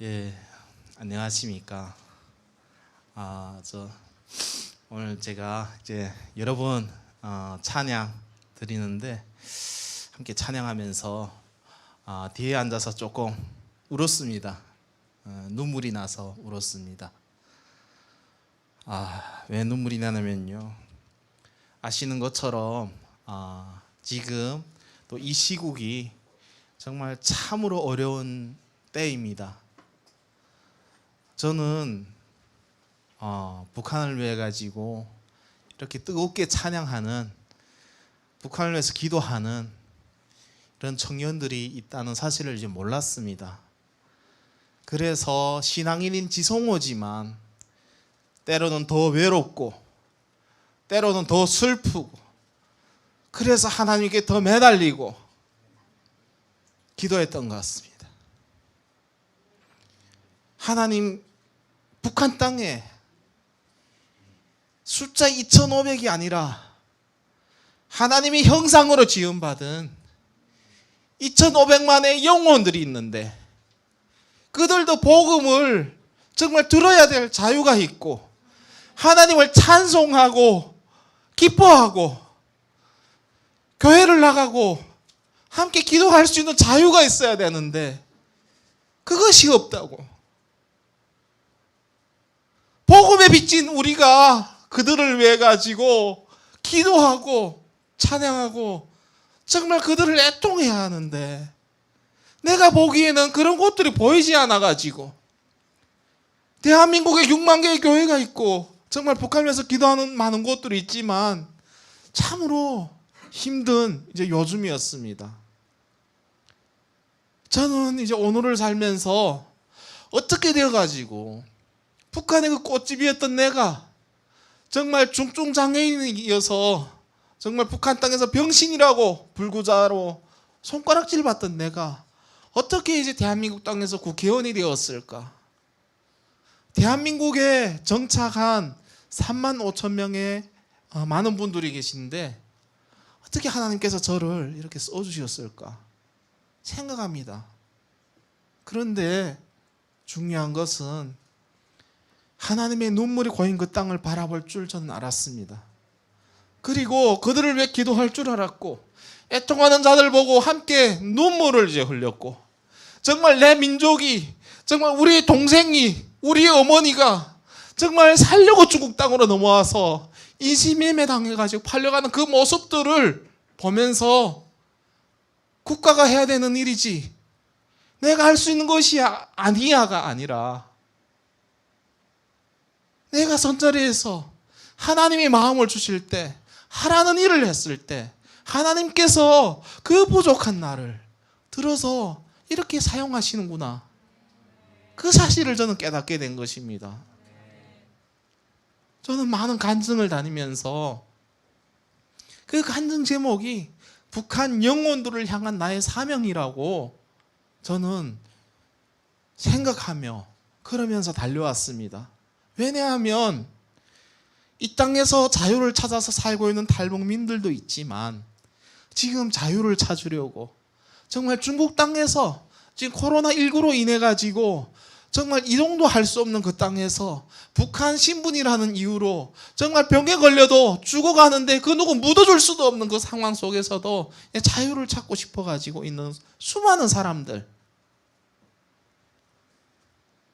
예, 안녕하십니까. 오늘 제가 이제 여러분 찬양 드리는데 함께 찬양하면서 뒤에 앉아서 조금 울었습니다. 눈물이 나서 울었습니다. 왜 눈물이 나냐면요, 아시는 것처럼 지금 또 이 시국이 정말 참으로 어려운 때입니다. 저는 북한을 위해 가지고 이렇게 뜨겁게 찬양하는, 북한을 위해서 기도하는 이런 청년들이 있다는 사실을 이제 몰랐습니다. 그래서 신앙인인 지성호지만 때로는 더 외롭고 때로는 더 슬프고, 그래서 하나님께 더 매달리고 기도했던 것 같습니다. 하나님, 북한 땅에 숫자 2,500이 아니라 하나님의 형상으로 지음받은 2,500만의 영혼들이 있는데, 그들도 복음을 정말 들어야 될 자유가 있고 하나님을 찬송하고 기뻐하고 교회를 나가고 함께 기도할 수 있는 자유가 있어야 되는데 그것이 없다고. 복음에 빚진 우리가 그들을 위해 가지고 기도하고 찬양하고 정말 그들을 애통해야 하는데, 내가 보기에는 그런 곳들이 보이지 않아 가지고, 대한민국에 6만 개의 교회가 있고 정말 북한을 위해서 기도하는 많은 곳들이 있지만 참으로 힘든 이제 요즘이었습니다. 저는 이제 오늘을 살면서 어떻게 되어 가지고 북한의 그 꽃집이었던 내가 정말 중증 장애인이어서 정말 북한 땅에서 병신이라고 불구자로 손가락질 받던 내가 어떻게 이제 대한민국 땅에서 국회의원이 되었을까? 대한민국에 정착한 3만 5천 명의 많은 분들이 계신데 어떻게 하나님께서 저를 이렇게 써주셨을까 생각합니다. 그런데 중요한 것은 하나님의 눈물이 고인 그 땅을 바라볼 줄 저는 알았습니다. 그리고 그들을 위해 기도할 줄 알았고, 애통하는 자들 보고 함께 눈물을 이제 흘렸고, 정말 내 민족이, 정말 우리 동생이, 우리 어머니가 정말 살려고 중국 땅으로 넘어와서 인신매매 당해가지고 팔려가는 그 모습들을 보면서 국가가 해야 되는 일이지 내가 할 수 있는 것이 아니야가 아니라, 내가 선자리에서 하나님이 마음을 주실 때, 하라는 일을 했을 때 하나님께서 그 부족한 나를 들어서 이렇게 사용하시는구나, 그 사실을 저는 깨닫게 된 것입니다. 저는 많은 간증을 다니면서 그 간증 제목이 북한 영혼들을 향한 나의 사명이라고 저는 생각하며 그러면서 달려왔습니다. 왜냐하면 이 땅에서 자유를 찾아서 살고 있는 탈북민들도 있지만 지금 자유를 찾으려고 정말 중국 땅에서 지금 코로나19로 인해 가지고 정말 이동도 할 수 없는 그 땅에서 북한 신분이라는 이유로 정말 병에 걸려도 죽어가는데 그 누구 묻어줄 수도 없는 그 상황 속에서도 자유를 찾고 싶어 가지고 있는 수많은 사람들,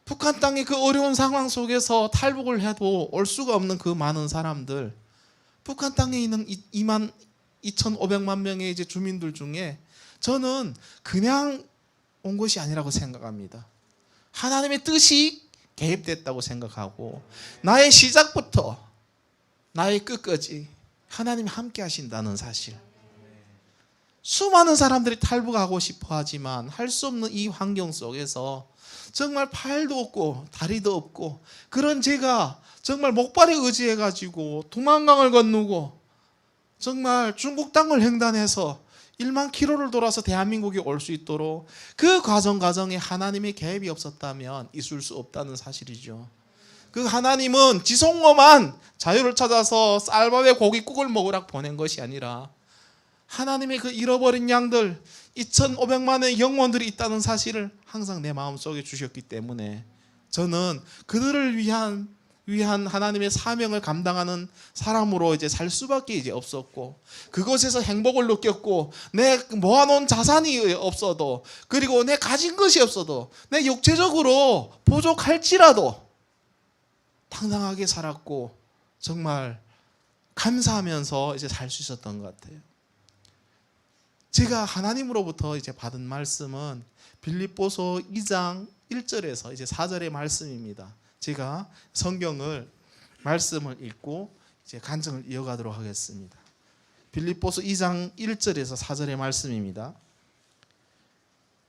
북한 땅의 그 어려운 상황 속에서 탈북을 해도 올 수가 없는 그 많은 사람들, 북한 땅에 있는 2만 2,500만 명의 이제 주민들 중에 저는 그냥 온 것이 아니라고 생각합니다. 하나님의 뜻이 개입됐다고 생각하고, 나의 시작부터 나의 끝까지 하나님이 함께 하신다는 사실. 수많은 사람들이 탈북하고 싶어 하지만 할 수 없는 이 환경 속에서 정말 팔도 없고 다리도 없고 그런 제가 정말 목발에 의지해가지고 두만강을 건너고 정말 중국 땅을 횡단해서 1만 킬로를 돌아서 대한민국에 올 수 있도록 그 과정에 하나님의 개입이 없었다면 있을 수 없다는 사실이죠. 그 하나님은 지성호만 자유를 찾아서 쌀밥에 고깃국을 먹으라고 보낸 것이 아니라 하나님의 그 잃어버린 양들 2,500만의 영혼들이 있다는 사실을 항상 내 마음속에 주셨기 때문에 저는 그들을 위한 하나님의 사명을 감당하는 사람으로 이제 살 수밖에 이제 없었고, 그곳에서 행복을 느꼈고, 내 모아놓은 자산이 없어도, 그리고 내 가진 것이 없어도, 내 육체적으로 부족할지라도 당당하게 살았고 정말 감사하면서 이제 살 수 있었던 것 같아요. 제가 하나님으로부터 이제 받은 말씀은 빌립보서 2장 1절에서 이제 4절의 말씀입니다. 제가 성경을 말씀을 읽고 이제 간증을 이어가도록 하겠습니다. 빌립보서 2장 1절에서 4절의 말씀입니다.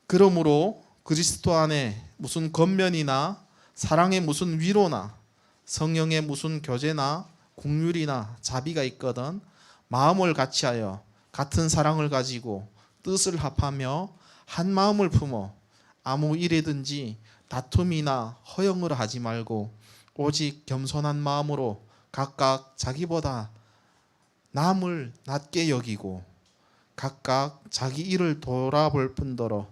그러므로 그리스도 안에 무슨 겉면이나 사랑의 무슨 위로나 성령의 무슨 교제나 긍휼이나 자비가 있거든 마음을 같이하여 같은 사랑을 가지고 뜻을 합하며 한 마음을 품어 아무 일에든지 다툼이나 허영을 하지 말고 오직 겸손한 마음으로 각각 자기보다 남을 낮게 여기고 각각 자기 일을 돌아볼 뿐더러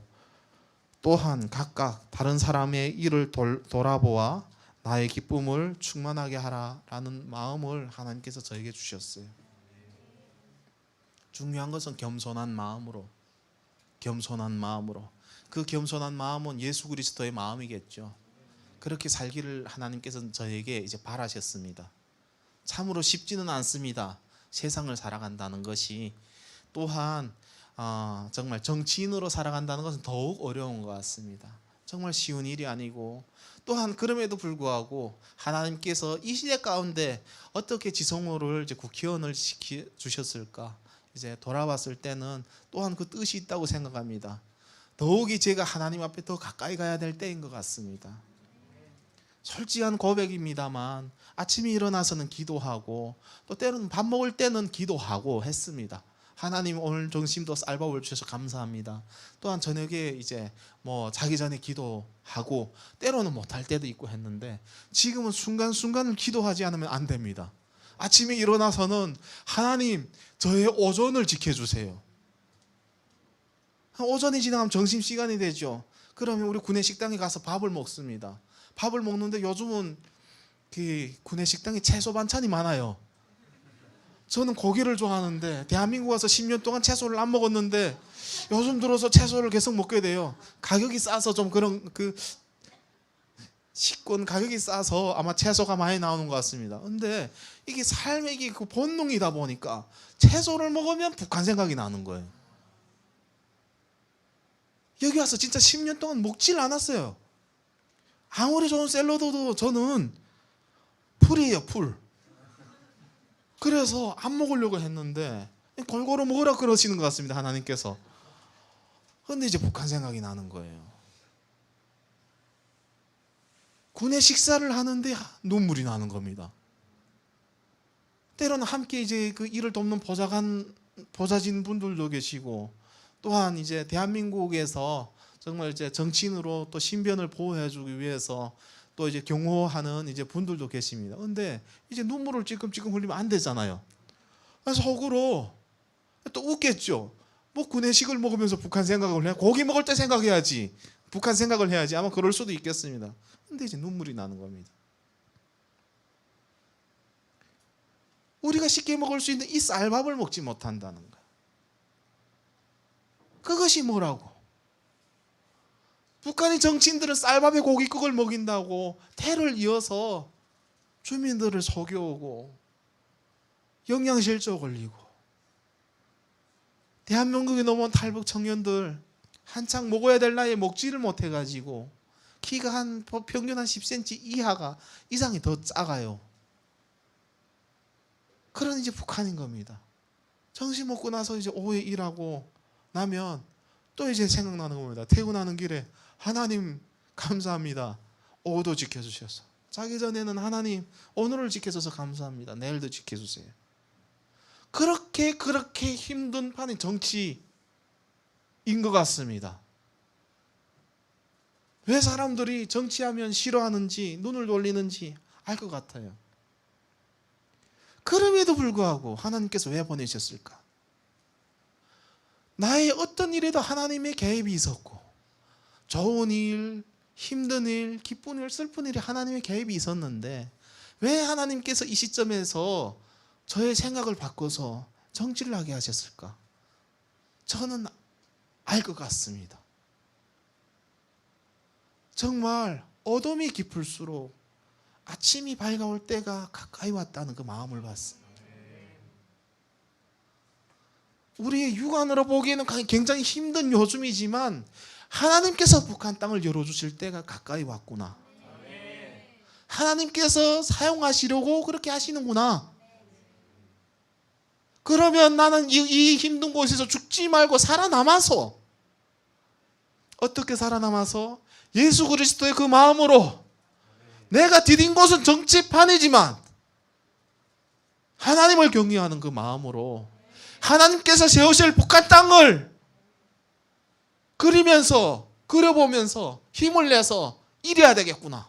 또한 각각 다른 사람의 일을 돌아보아 나의 기쁨을 충만하게 하라라는 마음을 하나님께서 저에게 주셨어요. 중요한 것은 겸손한 마음으로, 그 겸손한 마음은 예수 그리스도의 마음이겠죠. 그렇게 살기를 하나님께서는 저에게 이제 바라셨습니다. 참으로 쉽지는 않습니다. 세상을 살아간다는 것이. 또한 정말 정치인으로 살아간다는 것은 더욱 어려운 것 같습니다. 정말 쉬운 일이 아니고, 또한 그럼에도 불구하고 하나님께서 이 시대 가운데 어떻게 지성호를 이제 국회의원을 시켜 주셨을까? 이제 돌아봤을 때는 또한 그 뜻이 있다고 생각합니다. 더욱이 제가 하나님 앞에 더 가까이 가야 될 때인 것 같습니다. 솔직한 고백입니다만 아침에 일어나서는 기도하고 또 때로는 밥 먹을 때는 기도하고 했습니다. 하나님 오늘 점심도 쌀밥을 주셔서 감사합니다. 또한 저녁에 이제 자기 전에 기도하고 때로는 못할 때도 있고 했는데, 지금은 순간순간을 기도하지 않으면 안 됩니다. 아침에 일어나서는 하나님 저의 오전을 지켜주세요. 오전이 지나면 점심시간이 되죠. 그러면 우리 구내식당에 가서 밥을 먹습니다. 밥을 먹는데 요즘은 그 구내식당에 채소 반찬이 많아요. 저는 고기를 좋아하는데 대한민국 와서 10년 동안 채소를 안 먹었는데 요즘 들어서 채소를 계속 먹게 돼요. 가격이 싸서 좀 그런 식권 가격이 싸서 아마 채소가 많이 나오는 것 같습니다. 근데 이게 삶의 이게 그 본능이다 보니까 채소를 먹으면 북한 생각이 나는 거예요. 여기 와서 진짜 10년 동안 먹질 않았어요. 아무리 좋은 샐러드도 저는 풀이에요, 풀. 그래서 안 먹으려고 했는데 골고루 먹으라 그러시는 것 같습니다, 하나님께서. 그런데 이제 북한 생각이 나는 거예요. 군내 식사를 하는데 눈물이 나는 겁니다. 때로는 함께 이제 그 일을 돕는 보좌진 분들도 계시고, 또한 이제 대한민국에서 정말 이제 정치인으로 또 신변을 보호해주기 위해서 또 이제 경호하는 이제 분들도 계십니다. 근데 이제 눈물을 찔끔찔끔 흘리면 안 되잖아요. 그래서 속으로 또 웃겠죠. 구내식을 먹으면서 북한 생각을 해. 고기 먹을 때 생각해야지. 북한 생각을 해야지. 아마 그럴 수도 있겠습니다. 근데 이제 눈물이 나는 겁니다. 우리가 쉽게 먹을 수 있는 이 쌀밥을 먹지 못한다는 거예요. 그것이 뭐라고? 북한의 정치인들은 쌀밥에 고깃국을 먹인다고 태를 이어서 주민들을 속여오고 영양실조 걸리고, 대한민국에 넘어온 탈북 청년들 한창 먹어야 될 나이에 먹지를 못해가지고 키가 평균 한 10cm 이상이 더 작아요. 그런 이제 북한인 겁니다. 점심 먹고 나서 이제 오후에 일하고 나면 또 이제 생각나는 겁니다. 퇴근하는 길에 하나님 감사합니다. 오후도 지켜주셔서. 자기 전에는 하나님 오늘을 지켜줘서 감사합니다. 내일도 지켜주세요. 그렇게 힘든 판이 정치인 것 같습니다. 왜 사람들이 정치하면 싫어하는지 눈을 돌리는지 알 것 같아요. 그럼에도 불구하고 하나님께서 왜 보내셨을까? 나의 어떤 일에도 하나님의 개입이 있었고, 좋은 일, 힘든 일, 기쁜 일, 슬픈 일에 하나님의 개입이 있었는데 왜 하나님께서 이 시점에서 저의 생각을 바꿔서 정치를 하게 하셨을까? 저는 알 것 같습니다. 정말 어둠이 깊을수록 아침이 밝아올 때가 가까이 왔다는 그 마음을 봤습니다. 우리의 육안으로 보기에는 굉장히 힘든 요즘이지만 하나님께서 북한 땅을 열어주실 때가 가까이 왔구나. 하나님께서 사용하시려고 그렇게 하시는구나. 그러면 나는 이 힘든 곳에서 죽지 말고 살아남아서, 어떻게 살아남아서? 예수 그리스도의 그 마음으로, 내가 디딘 곳은 정치판이지만 하나님을 경외하는 그 마음으로 하나님께서 세우실 북한 땅을 그려보면서 힘을 내서 이래야 되겠구나.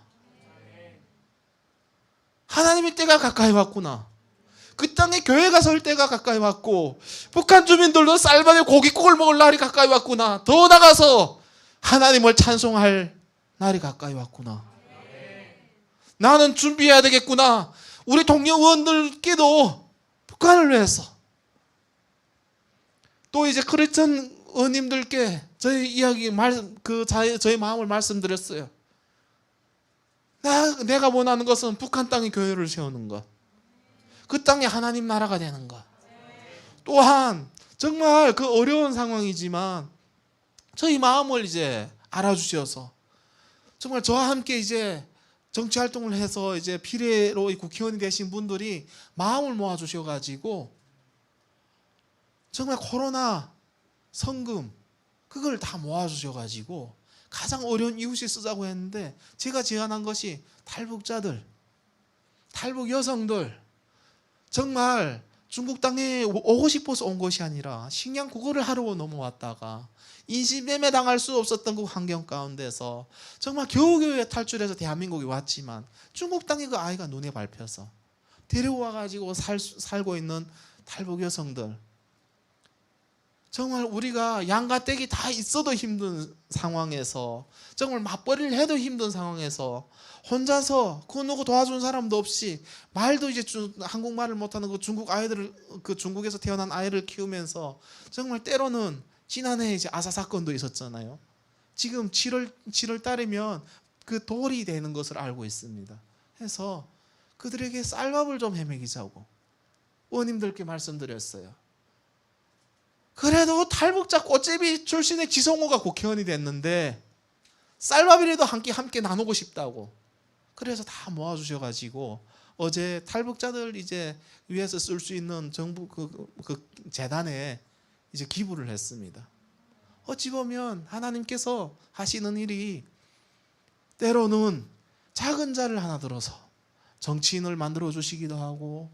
하나님의 때가 가까이 왔구나. 그 땅에 교회가 설 때가 가까이 왔고, 북한 주민들도 쌀밥에 고깃국을 먹을 날이 가까이 왔구나. 더 나가서 하나님을 찬송할 날이 가까이 왔구나. 나는 준비해야 되겠구나. 우리 동료 의원들께도 북한을 위해서, 또 이제 크리스천 의원님들께 저희 저희 마음을 말씀드렸어요. 내가 원하는 것은 북한 땅에 교회를 세우는 것, 그 땅에 하나님 나라가 되는 것. 또한 정말 그 어려운 상황이지만 저희 마음을 이제 알아주셔서 정말 저와 함께 이제 정치 활동을 해서 이제 비례로 국회의원이 되신 분들이 마음을 모아 주셔가지고 정말 코로나 성금 그걸 다 모아 주셔가지고 가장 어려운 이웃이 쓰자고 했는데, 제가 제안한 것이 탈북자들, 탈북 여성들, 정말 중국 땅에 오고 싶어서 온 것이 아니라 식량 구걸을 하러 넘어왔다가 인신매매 당할 수 없었던 그 환경 가운데서 정말 겨우겨우 탈출해서 대한민국에 왔지만 중국 땅에 그 아이가 눈에 밟혀서 데려와가지고 살고 있는 탈북 여성들, 정말 우리가 양가댁이 다 있어도 힘든 상황에서, 정말 맞벌이를 해도 힘든 상황에서 혼자서 그 누구 도와준 사람도 없이, 말도 이제 한국말을 못하는 그 중국 아이들을, 그 중국에서 태어난 아이를 키우면서 정말 때로는 지난해 이제 아사 사건도 있었잖아요. 지금 7월 달이면 그 돌이 되는 것을 알고 있습니다. 해서 그들에게 쌀밥을 좀 해먹이자고 의원님들께 말씀드렸어요. 그래도 탈북자 꽃제비 출신의 지성호가 국회의원이 됐는데 쌀밥이라도 함께 나누고 싶다고, 그래서 다 모아주셔가지고 어제 탈북자들 이제 위해서 쓸 수 있는 정부 그 재단에 이제 기부를 했습니다. 어찌 보면 하나님께서 하시는 일이 때로는 작은 자를 하나 들어서 정치인을 만들어 주시기도 하고,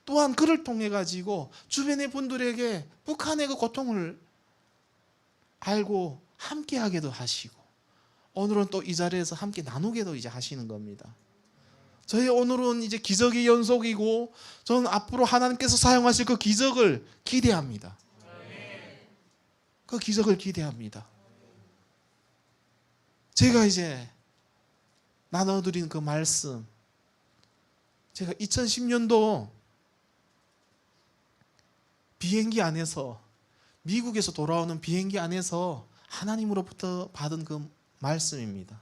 또한 그를 통해 가지고 주변의 분들에게 북한의 그 고통을 알고 함께 하게도 하시고, 오늘은 또 이 자리에서 함께 나누게도 이제 하시는 겁니다. 저희 오늘은 이제 기적의 연속이고, 저는 앞으로 하나님께서 사용하실 그 기적을 기대합니다. 그 기적을 기대합니다. 제가 이제 나눠드린 그 말씀, 제가 2010년도 비행기 안에서, 미국에서 돌아오는 비행기 안에서 하나님으로부터 받은 그 말씀입니다.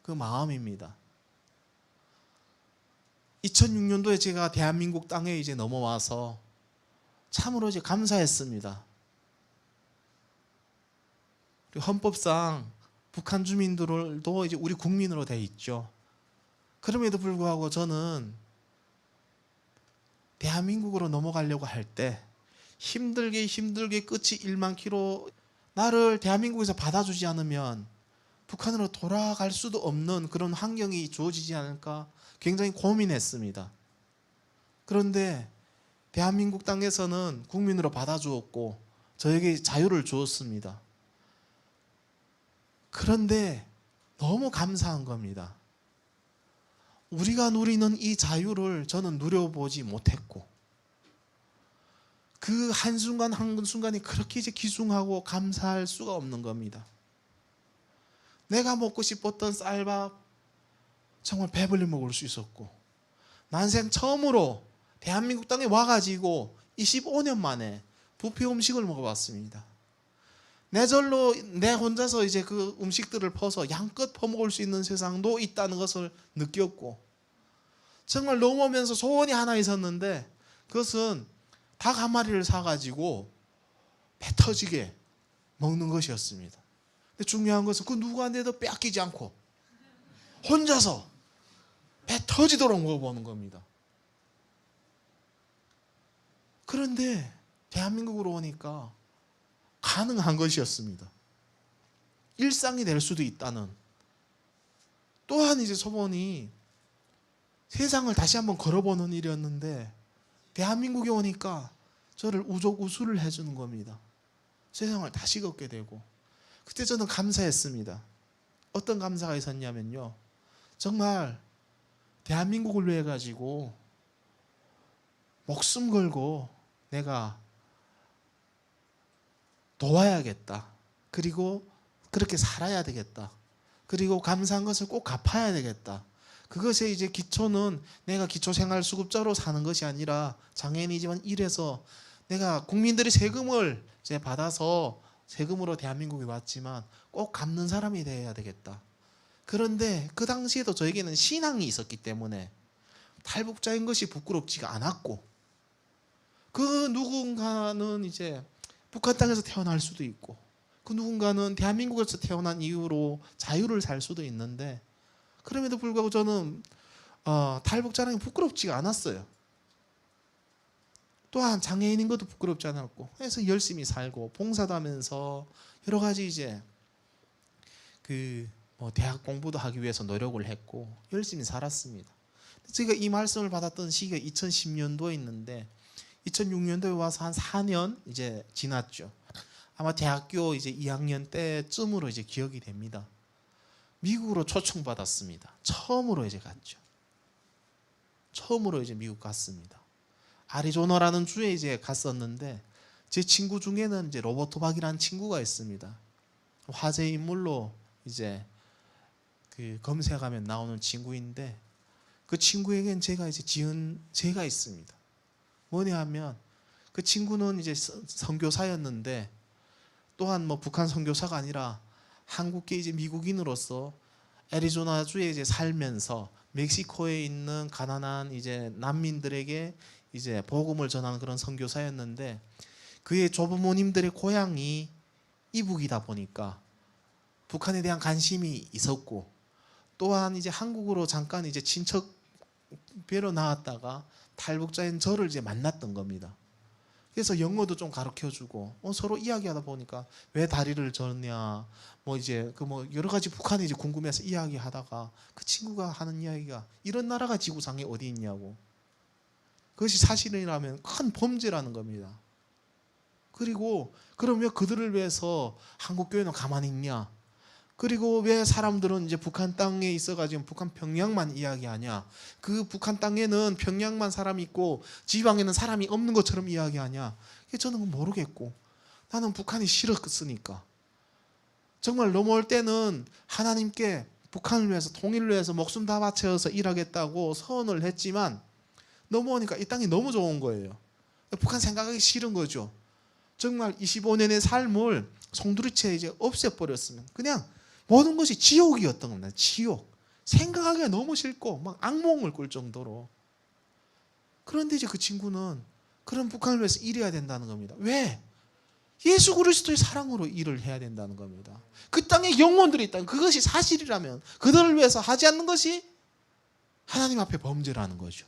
그 마음입니다. 2006년도에 제가 대한민국 땅에 이제 넘어와서 참으로 이제 감사했습니다. 헌법상 북한 주민들도 이제 우리 국민으로 돼 있죠. 그럼에도 불구하고 저는 대한민국으로 넘어가려고 할 때 힘들게 끝이 1만 킬로, 나를 대한민국에서 받아주지 않으면 북한으로 돌아갈 수도 없는 그런 환경이 주어지지 않을까 굉장히 고민했습니다. 그런데 대한민국 땅에서는 국민으로 받아주었고 저에게 자유를 주었습니다. 그런데 너무 감사한 겁니다. 우리가 누리는 이 자유를 저는 누려보지 못했고, 그 한순간 한순간이 그렇게 이제 귀중하고 감사할 수가 없는 겁니다. 내가 먹고 싶었던 쌀밥 정말 배불리 먹을 수 있었고, 난생 처음으로 대한민국 땅에 와가지고 25년 만에 뷔페 음식을 먹어봤습니다. 내 절로 내 혼자서 이제 그 음식들을 퍼서 양껏 퍼먹을 수 있는 세상도 있다는 것을 느꼈고, 정말 넘어오면서 소원이 하나 있었는데 그것은 닭 한 마리를 사가지고 배 터지게 먹는 것이었습니다. 근데 중요한 것은 그 누구한테도 뺏기지 않고 혼자서 배 터지도록 먹어보는 겁니다. 그런데 대한민국으로 오니까 가능한 것이었습니다. 일상이 될 수도 있다는, 또한 이제 소원이 세상을 다시 한번 걸어보는 일이었는데, 대한민국에 오니까 저를 우족우수를 해주는 겁니다. 세상을 다시 걷게 되고, 그때 저는 감사했습니다. 어떤 감사가 있었냐면요, 정말 대한민국을 위해 가지고 목숨 걸고 내가 도와야겠다, 그리고 그렇게 살아야 되겠다, 그리고 감사한 것을 꼭 갚아야 되겠다. 그것의 이제 기초는 내가 기초생활수급자로 사는 것이 아니라, 장애인이지만 일해서 내가 국민들의 세금을 이제 받아서 세금으로 대한민국에 왔지만 꼭 갚는 사람이 되어야 되겠다. 그런데 그 당시에도 저에게는 신앙이 있었기 때문에 탈북자인 것이 부끄럽지가 않았고, 그 누군가는 이제 북한 땅에서 태어날 수도 있고, 그 누군가는 대한민국에서 태어난 이후로 자유를 살 수도 있는데, 그럼에도 불구하고 저는 탈북자라는 게 부끄럽지가 않았어요. 또한 장애인인 것도 부끄럽지 않았고, 그래서 열심히 살고 봉사도 하면서 여러 가지 이제 대학 공부도 하기 위해서 노력을 했고 열심히 살았습니다. 제가 이 말씀을 받았던 시기가 2010년도에 있는데, 2006년도에 와서 한 4년 이제 지났죠. 아마 대학교 이제 2학년 때쯤으로 이제 기억이 됩니다. 미국으로 초청받았습니다. 처음으로 이제 갔죠. 처음으로 이제 미국 갔습니다. 아리조나라는 주에 이제 갔었는데, 제 친구 중에는 이제 로버트 박이라는 친구가 있습니다. 화제 인물로 이제 검색하면 나오는 친구인데, 그 친구에겐 제가 이제 지은 죄가 있습니다. 뭐냐 하면, 그 친구는 이제 선교사였는데, 또한 뭐 북한 선교사가 아니라 한국계 이제 미국인으로서 애리조나주에 이제 살면서 멕시코에 있는 가난한 이제 난민들에게 이제 복음을 전하는 그런 선교사였는데, 그의 조부모님들의 고향이 이북이다 보니까 북한에 대한 관심이 있었고, 또한 이제 한국으로 잠깐 이제 친척 뵈러 나왔다가 탈북자인 저를 이제 만났던 겁니다. 그래서 영어도 좀 가르쳐주고 서로 이야기하다 보니까 왜 다리를 졌냐, 뭐 이제 여러 가지 북한이 이제 궁금해서 이야기하다가 그 친구가 하는 이야기가, 이런 나라가 지구상에 어디 있냐고. 그것이 사실이라면 큰 범죄라는 겁니다. 그리고 그럼 왜 그들을 위해서 한국 교회는 가만히 있냐? 그리고 왜 사람들은 이제 북한 땅에 있어가지고 북한 평양만 이야기하냐? 그 북한 땅에는 평양만 사람이 있고 지방에는 사람이 없는 것처럼 이야기하냐? 저는 모르겠고, 나는 북한이 싫었으니까. 정말 넘어올 때는 하나님께 북한을 위해서, 통일을 위해서 목숨 다 바쳐서 일하겠다고 서원을 했지만, 넘어오니까 이 땅이 너무 좋은 거예요. 북한 생각하기 싫은 거죠. 정말 25년의 삶을 송두리째 이제 없애버렸으면 그냥 모든 것이 지옥이었던 겁니다. 지옥. 생각하기가 너무 싫고 막 악몽을 꿀 정도로. 그런데 이제 그 친구는 그런 북한을 위해서 일해야 된다는 겁니다. 왜? 예수 그리스도의 사랑으로 일을 해야 된다는 겁니다. 그 땅에 영혼들이 있다. 그것이 사실이라면 그들을 위해서 하지 않는 것이 하나님 앞에 범죄라는 거죠.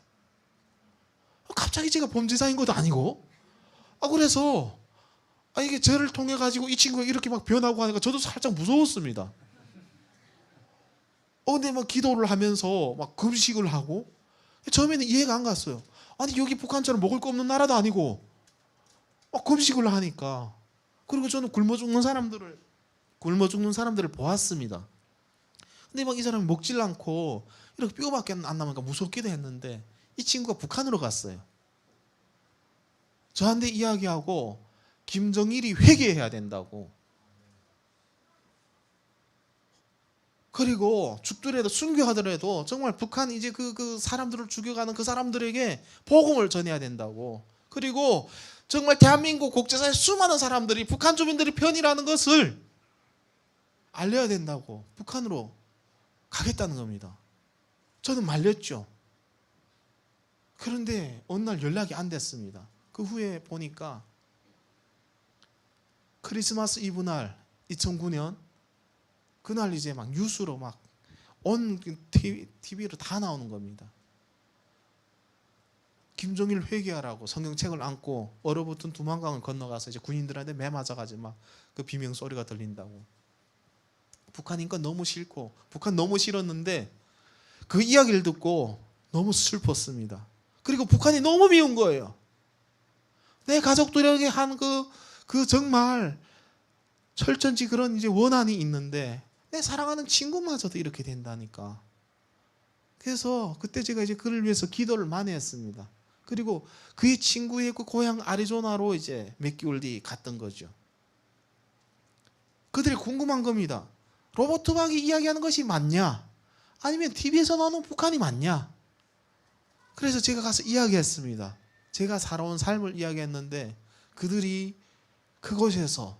갑자기 제가 범죄자인 것도 아니고, 그래서 이게 저를 통해 가지고 이 친구가 이렇게 막 변하고 하니까 저도 살짝 무서웠습니다. 근데 막 기도를 하면서 막 금식을 하고, 처음에는 이해가 안 갔어요. 아니 여기 북한처럼 먹을 거 없는 나라도 아니고 막 금식을 하니까. 그리고 저는 굶어 죽는 사람들을 보았습니다. 근데 막 이 사람이 먹질 않고 이렇게 뼈밖에 안 남으니까 무섭기도 했는데, 이 친구가 북한으로 갔어요. 저한테 이야기하고 김정일이 회개해야 된다고. 그리고 죽더라도 순교하더라도 정말 북한 이제 그 사람들을 죽여가는 그 사람들에게 복음을 전해야 된다고. 그리고 정말 대한민국 국제사회 수많은 사람들이 북한 주민들이 편이라는 것을 알려야 된다고 북한으로 가겠다는 겁니다. 저는 말렸죠. 그런데 어느 날 연락이 안 됐습니다. 그 후에 보니까 크리스마스 이브 날 2009년 그날 이제 막 뉴스로 막 온 TV로 다 나오는 겁니다. 김정일 회개하라고 성경책을 안고 얼어붙은 두만강을 건너가서 이제 군인들한테 매 맞아가지고 막 그 비명 소리가 들린다고. 북한 인권 너무 싫고 북한 너무 싫었는데 그 이야기를 듣고 너무 슬펐습니다. 그리고 북한이 너무 미운 거예요. 내 가족들에게 한 그 정말 철천지 그런 이제 원한이 있는데 내 사랑하는 친구마저도 이렇게 된다니까. 그래서 그때 제가 이제 그를 위해서 기도를 많이 했습니다. 그리고 그의 친구의 그 고향 아리조나로 이제 몇 개월 뒤 갔던 거죠. 그들이 궁금한 겁니다. 로버트 박이 이야기하는 것이 맞냐? 아니면 TV에서 나오는 북한이 맞냐? 그래서 제가 가서 이야기했습니다. 제가 살아온 삶을 이야기했는데 그들이 그곳에서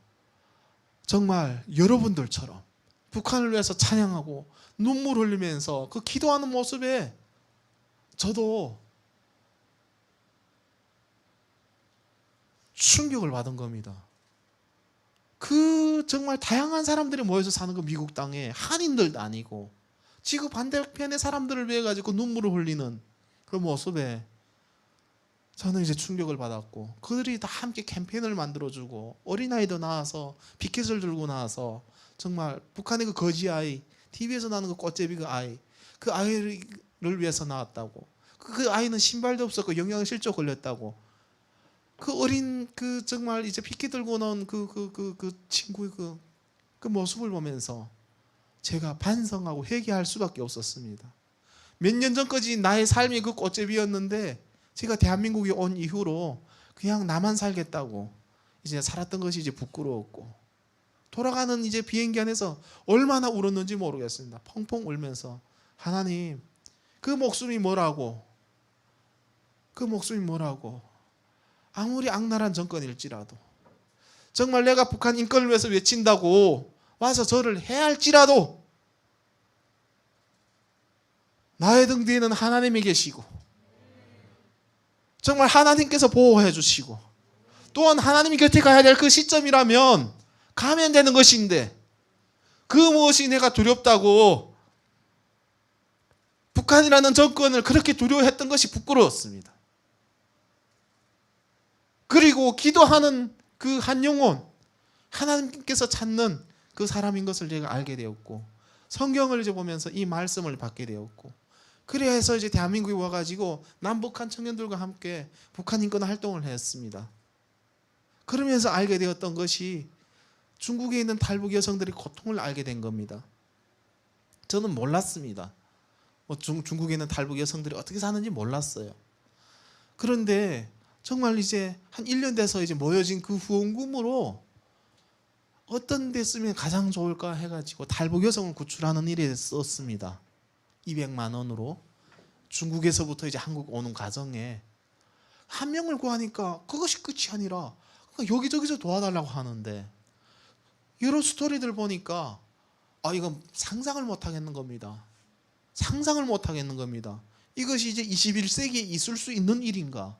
정말 여러분들처럼 북한을 위해서 찬양하고 눈물 흘리면서 그 기도하는 모습에 저도 충격을 받은 겁니다. 그 정말 다양한 사람들이 모여서 사는 그 미국 땅에 한인들도 아니고 지구 반대편의 사람들을 위해 가지고 눈물을 흘리는 그 모습에 저는 이제 충격을 받았고 그들이 다 함께 캠페인을 만들어주고 어린아이도 나와서 피켓을 들고 나와서 정말 북한의 그 거지 아이 TV에서 나오는 그 꽃제비 그 아이를 위해서 나왔다고. 그 아이는 신발도 없었고 영양실조 걸렸다고. 그 어린 그 정말 이제 피켓 들고 나온 그 친구의 그 모습을 보면서 제가 반성하고 회개할 수밖에 없었습니다. 몇 년 전까지 나의 삶이 그 꽃제비였는데 제가 대한민국에 온 이후로 그냥 나만 살겠다고 이제 살았던 것이 이제 부끄러웠고 돌아가는 이제 비행기 안에서 얼마나 울었는지 모르겠습니다. 펑펑 울면서 하나님 그 목숨이 뭐라고 아무리 악랄한 정권일지라도 정말 내가 북한 인권을 위해서 외친다고 와서 저를 해할지라도 나의 등 뒤에는 하나님이 계시고 정말 하나님께서 보호해 주시고 또한 하나님이 곁에 가야 될 그 시점이라면 가면 되는 것인데 그 무엇이 내가 두렵다고 북한이라는 정권을 그렇게 두려워했던 것이 부끄러웠습니다. 그리고 기도하는 그 한 영혼 하나님께서 찾는 그 사람인 것을 제가 알게 되었고 성경을 이제 보면서 이 말씀을 받게 되었고 그래서 이제 대한민국에 와가지고 남북한 청년들과 함께 북한 인권 활동을 했습니다. 그러면서 알게 되었던 것이 중국에 있는 탈북 여성들의 고통을 알게 된 겁니다. 저는 몰랐습니다. 중국에 있는 탈북 여성들이 어떻게 사는지 몰랐어요. 그런데 정말 이제 한 1년 돼서 이제 모여진 그 후원금으로 어떤 데 쓰면 가장 좋을까 해가지고 탈북 여성을 구출하는 일에 썼습니다. 200만 원으로 중국에서부터 이제 한국 오는 과정에 한 명을 구하니까 그것이 끝이 아니라 여기저기서 도와달라고 하는데 여러 스토리들 보니까 이건 상상을 못 하겠는 겁니다. 상상을 못 하겠는 겁니다. 이것이 이제 21세기에 있을 수 있는 일인가?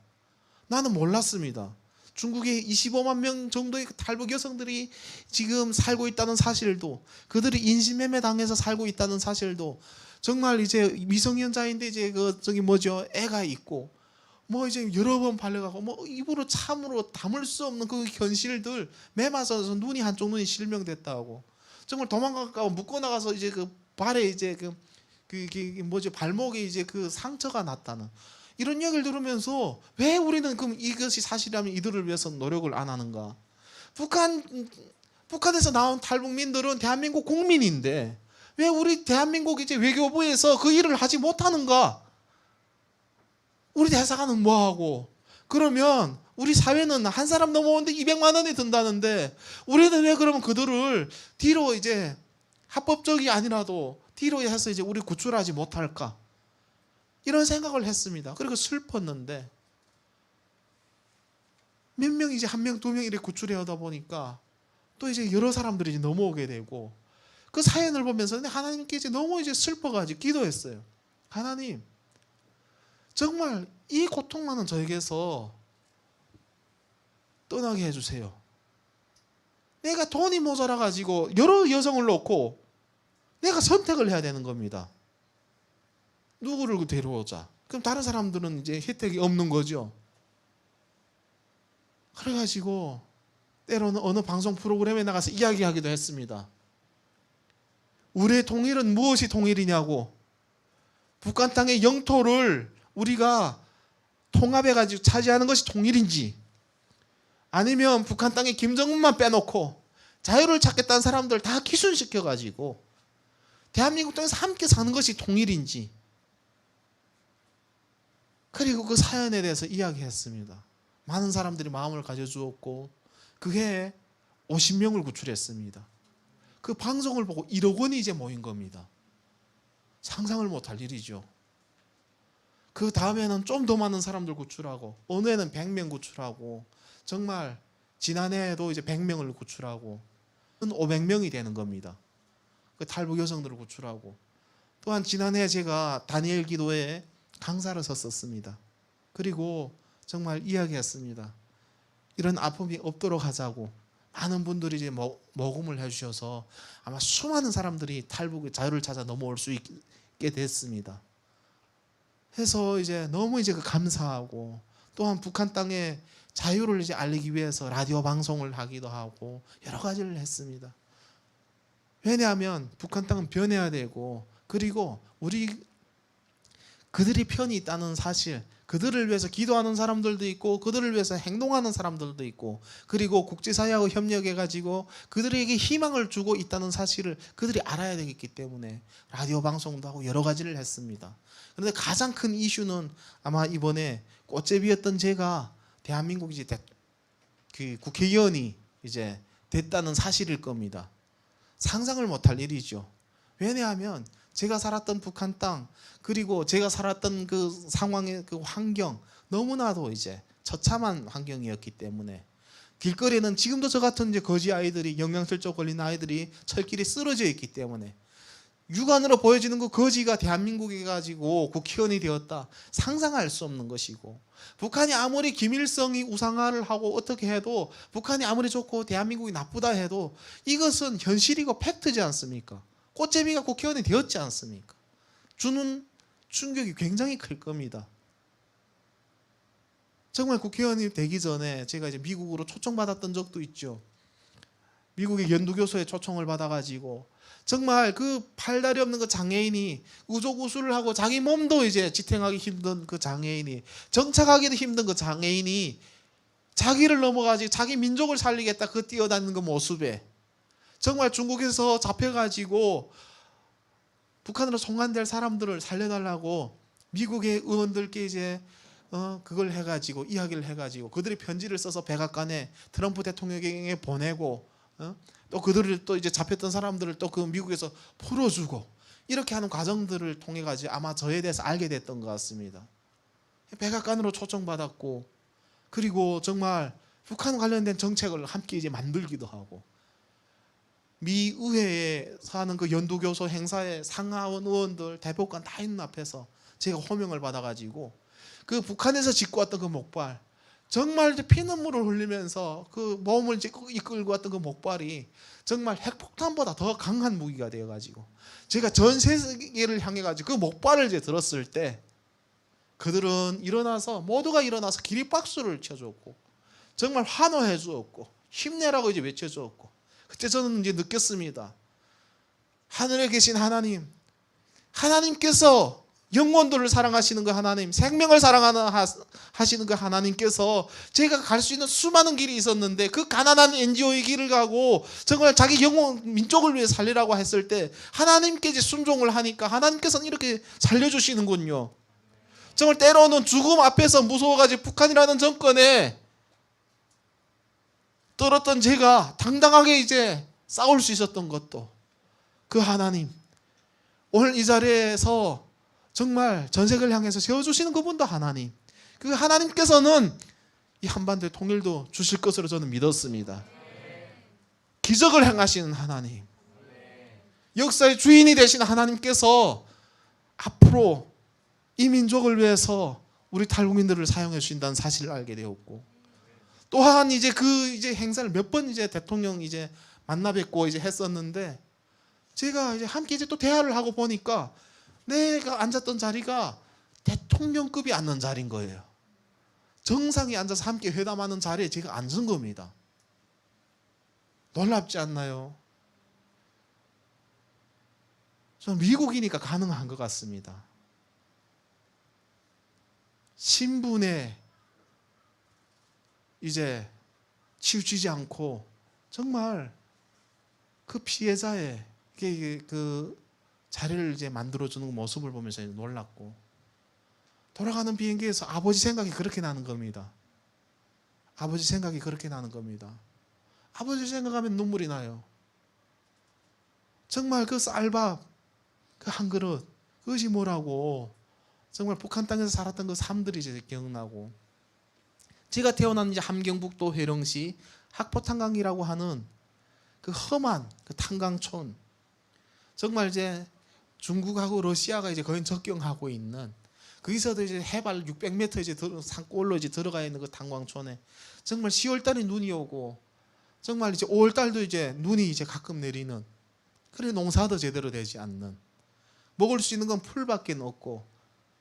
나는 몰랐습니다. 중국에 25만 명 정도의 탈북 여성들이 지금 살고 있다는 사실도 그들이 인신매매 당해서 살고 있다는 사실도 정말 이제 미성년자인데 이제 애가 있고 이제 여러 번 발려가고 입으로 참으로 담을 수 없는 그 현실들 매맞아서 눈이 한쪽 눈이 실명됐다고 정말 도망가고 묶고 나가서 이제 그 발에 이제 발목에 이제 그 상처가 났다는 이런 이야기를 들으면서 왜 우리는 그럼 이것이 사실이라면 이들을 위해서 노력을 안 하는가? 북한에서 나온 탈북민들은 대한민국 국민인데 왜 우리 대한민국 이제 외교부에서 그 일을 하지 못하는가? 우리 대사관은 뭐하고 그러면 우리 사회는 한 사람 넘어오는데 200만 원이 든다는데 우리는 왜 그러면 그들을 뒤로 이제 합법적이 아니라도 뒤로 해서 이제 우리 구출하지 못할까? 이런 생각을 했습니다. 그리고 슬펐는데 몇 명 이제 한 명, 두 명 이렇게 구출해 오다 보니까 또 이제 여러 사람들이 이제 넘어오게 되고 그 사연을 보면서 하나님께 이제 너무 이제 슬퍼가지고 기도했어요. 하나님, 정말 이 고통 많은 저에게서 떠나게 해주세요. 내가 돈이 모자라 가지고 여러 여성을 놓고 내가 선택을 해야 되는 겁니다. 누구를 데려오자. 그럼 다른 사람들은 이제 혜택이 없는 거죠. 그래가지고 때로는 어느 방송 프로그램에 나가서 이야기하기도 했습니다. 우리의 통일은 무엇이 통일이냐고. 북한 땅의 영토를 우리가 통합해가지고 차지하는 것이 통일인지, 아니면 북한 땅에 김정은만 빼놓고 자유를 찾겠다는 사람들 다 기순시켜가지고 대한민국 땅에서 함께 사는 것이 통일인지. 그리고 그 사연에 대해서 이야기했습니다. 많은 사람들이 마음을 가져주었고 그 해에 50명을 구출했습니다. 그 방송을 보고 1억 원이 이제 모인 겁니다. 상상을 못할 일이죠. 그 다음에는 좀 더 많은 사람들 구출하고, 어느 해는 100명 구출하고, 정말 지난해에도 이제 100명을 구출하고 500명이 되는 겁니다. 그 탈북 여성들을 구출하고. 또한 지난해 제가 다니엘 기도에 강사를 섰었습니다. 그리고 정말 이야기했습니다. 이런 아픔이 없도록 하자고. 많은 분들이 이제 모금을 해주셔서 아마 수많은 사람들이 탈북의 자유를 찾아 넘어올 수 있게 됐습니다. 해서 이제 너무 이제 감사하고, 또한 북한 땅의 자유를 이제 알리기 위해서 라디오 방송을 하기도 하고 여러 가지를 했습니다. 왜냐하면 북한 땅은 변해야 되고, 그리고 그들이 편이 있다는 사실, 그들을 위해서 기도하는 사람들도 있고 그들을 위해서 행동하는 사람들도 있고, 그리고 국제사회하고 협력해가지고 그들에게 희망을 주고 있다는 사실을 그들이 알아야 되겠기 때문에 라디오 방송도 하고 여러 가지를 했습니다. 그런데 가장 큰 이슈는 아마 이번에 꽃제비였던 제가 대한민국 이제 그 국회의원이 이제 됐다는 사실일 겁니다. 상상을 못할 일이죠. 왜냐하면 제가 살았던 북한 땅, 그리고 제가 살았던 그 상황의 그 환경, 너무나도 이제 처참한 환경이었기 때문에 길거리에는 지금도 저 같은 이제 거지 아이들이, 영양실조 걸린 아이들이 철길에 쓰러져 있기 때문에 육안으로 보여지는 그 거지가 대한민국에 가지고 국회의원이 되었다, 상상할 수 없는 것이고, 북한이 아무리 김일성이 우상화를 하고 어떻게 해도, 북한이 아무리 좋고 대한민국이 나쁘다 해도 이것은 현실이고 팩트지 않습니까? 꽃제비가 국회의원이 되었지 않습니까? 주는 충격이 굉장히 클 겁니다. 정말 국회의원이 되기 전에 제가 이제 미국으로 초청받았던 적도 있죠. 미국의 연두교소에 초청을 받아가지고 정말 그 팔다리 없는 그 장애인이 우조구술을 하고 자기 몸도 이제 지탱하기 힘든 그 장애인이, 정착하기도 힘든 그 장애인이 자기를 넘어가지고 자기 민족을 살리겠다 그 뛰어다니는 그 모습에 정말 중국에서 잡혀가지고 북한으로 송환될 사람들을 살려달라고 미국의 의원들께 이제 그걸 해가지고 이야기를 해가지고 그들이 편지를 써서 백악관에 트럼프 대통령에게 보내고, 또 그들을 또 이제 잡혔던 사람들을 또 그 미국에서 풀어주고, 이렇게 하는 과정들을 통해 가지고 아마 저에 대해서 알게 됐던 것 같습니다. 백악관으로 초청받았고, 그리고 정말 북한 관련된 정책을 함께 이제 만들기도 하고, 미 의회에서 하는 그 연두교소 행사에 상하원 의원들, 대법관 다 있는 앞에서 제가 호명을 받아가지고 그 북한에서 짓고 왔던 그 목발, 정말 피눈물을 흘리면서 그 몸을 이제 이끌고 왔던 그 목발이 정말 핵폭탄보다 더 강한 무기가 되어가지고 제가 전 세계를 향해가지고 그 목발을 이제 들었을 때 그들은 모두가 일어나서 기립박수를 쳐줬고 정말 환호해 주었고 힘내라고 이제 외쳐주었고, 그때 저는 이제 느꼈습니다. 하늘에 계신 하나님께서 영혼들을 사랑하시는 그 하나님, 생명을 사랑하시는 그 하나님께서 제가 갈 수 있는 수많은 길이 있었는데 그 가난한 NGO의 길을 가고 정말 자기 영혼, 민족을 위해 살리라고 했을 때 하나님께 이제 순종을 하니까 하나님께서는 이렇게 살려주시는군요. 정말 때로는 죽음 앞에서 무서워가지고 북한이라는 정권에 떨었던 제가 당당하게 이제 싸울 수 있었던 것도 그 하나님, 오늘 이 자리에서 정말 전 세계를 향해서 세워주시는 그분도 하나님, 그 하나님께서는 이 한반도의 통일도 주실 것으로 저는 믿었습니다. 기적을 행하시는 하나님, 역사의 주인이 되신 하나님께서 앞으로 이 민족을 위해서 우리 탈북민들을 사용해 주신다는 사실을 알게 되었고, 또한 이제 그 이제 행사를 몇 번 이제 대통령 이제 만나 뵙고 이제 했었는데, 제가 이제 함께 이제 또 대화를 하고 보니까 내가 앉았던 자리가 대통령급이 앉는 자리인 거예요. 정상이 앉아서 함께 회담하는 자리에 제가 앉은 겁니다. 놀랍지 않나요? 저는 미국이니까 가능한 것 같습니다. 신분에 이제 치우치지 않고 정말 그 피해자의 그 자리를 이제 만들어주는 모습을 보면서 놀랐고, 돌아가는 비행기에서 아버지 생각이 그렇게 나는 겁니다. 아버지 생각이 그렇게 나는 겁니다. 아버지 생각하면 눈물이 나요. 정말 그 쌀밥, 그 한 그릇, 그것이 뭐라고, 정말 북한 땅에서 살았던 그 삶들이 이제 기억나고, 제가 태어난 이제 함경북도 회령시 학포탄강이라고 하는 그 험한 그 탄강촌, 정말 이제 중국하고 러시아가 이제 거의 접경하고 있는, 거기서도 이제 해발 600m 이제 산골로 이제 들어가 있는 그 탄광촌에 정말 10월달에 눈이 오고, 정말 이제 5월달도 이제 눈이 이제 가끔 내리는, 그래 농사도 제대로 되지 않는, 먹을 수 있는 건 풀밖에 없고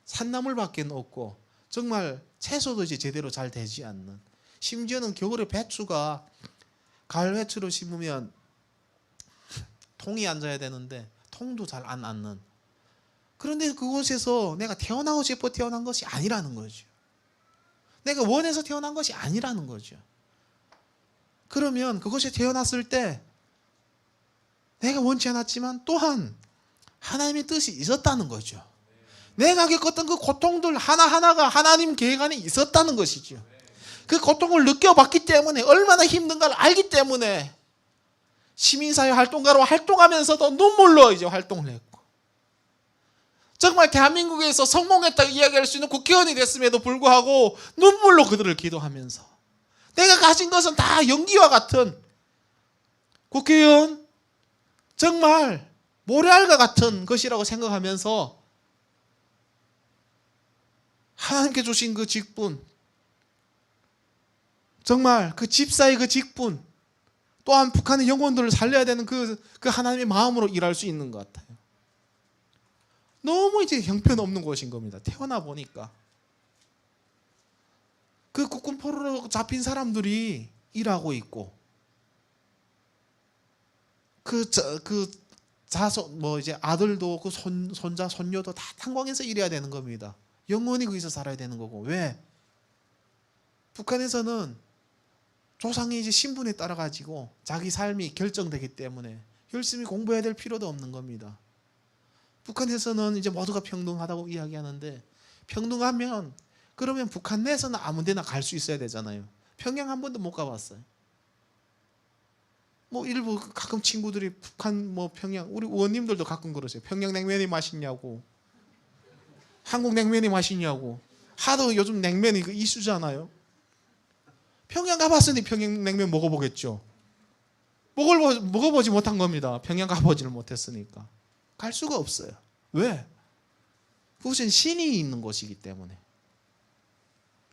산나물밖에 없고, 정말 채소도 이제 제대로 잘 되지 않는, 심지어는 겨울에 배추가 가을 배추로 심으면 통이 앉아야 되는데 통도 잘 안 앉는, 그런데 그곳에서 내가 태어나고 싶어 태어난 것이 아니라는 거죠. 내가 원해서 태어난 것이 아니라는 거죠. 그러면 그것이 태어났을 때 내가 원치 않았지만 또한 하나님의 뜻이 있었다는 거죠. 내가 겪었던 그 고통들 하나하나가 하나님 계획 안에 있었다는 것이죠. 그 고통을 느껴봤기 때문에, 얼마나 힘든가를 알기 때문에 시민사회 활동가로 활동하면서도 눈물로 이제 활동을 했고, 정말 대한민국에서 성공했다고 이야기할 수 있는 국회의원이 됐음에도 불구하고 눈물로 그들을 기도하면서, 내가 가진 것은 다 연기와 같은 국회의원, 정말 모래알과 같은 것이라고 생각하면서 하나님께 주신 그 직분, 정말 그 집사의 그 직분, 또한 북한의 영혼들을 살려야 되는 그 하나님의 마음으로 일할 수 있는 것 같아요. 너무 이제 형편없는 곳인 겁니다. 태어나 보니까 그 국군 포로로 잡힌 사람들이 일하고 있고, 그 자손 뭐 이제 아들도 그 손자 손녀도 다 탄광에서 일해야 되는 겁니다. 영원히 거기서 살아야 되는 거고. 왜? 북한에서는 조상의 이제 신분에 따라 가지고 자기 삶이 결정되기 때문에 열심히 공부해야 될 필요도 없는 겁니다. 북한에서는 이제 모두가 평등하다고 이야기하는데, 평등하면 그러면 북한 내에서는 아무 데나 갈 수 있어야 되잖아요. 평양 한 번도 못 가봤어요. 뭐 일부 가끔 친구들이 북한 뭐 평양, 우리 의원님들도 가끔 그러세요. 평양 냉면이 맛있냐고, 한국 냉면이 맛있냐고. 하도 요즘 냉면이 그 이슈잖아요. 평양 가봤으니 평양 냉면 먹어보겠죠. 먹어보지 못한 겁니다. 평양 가보지를 못했으니까. 갈 수가 없어요. 왜? 그곳은 신이 있는 곳이기 때문에.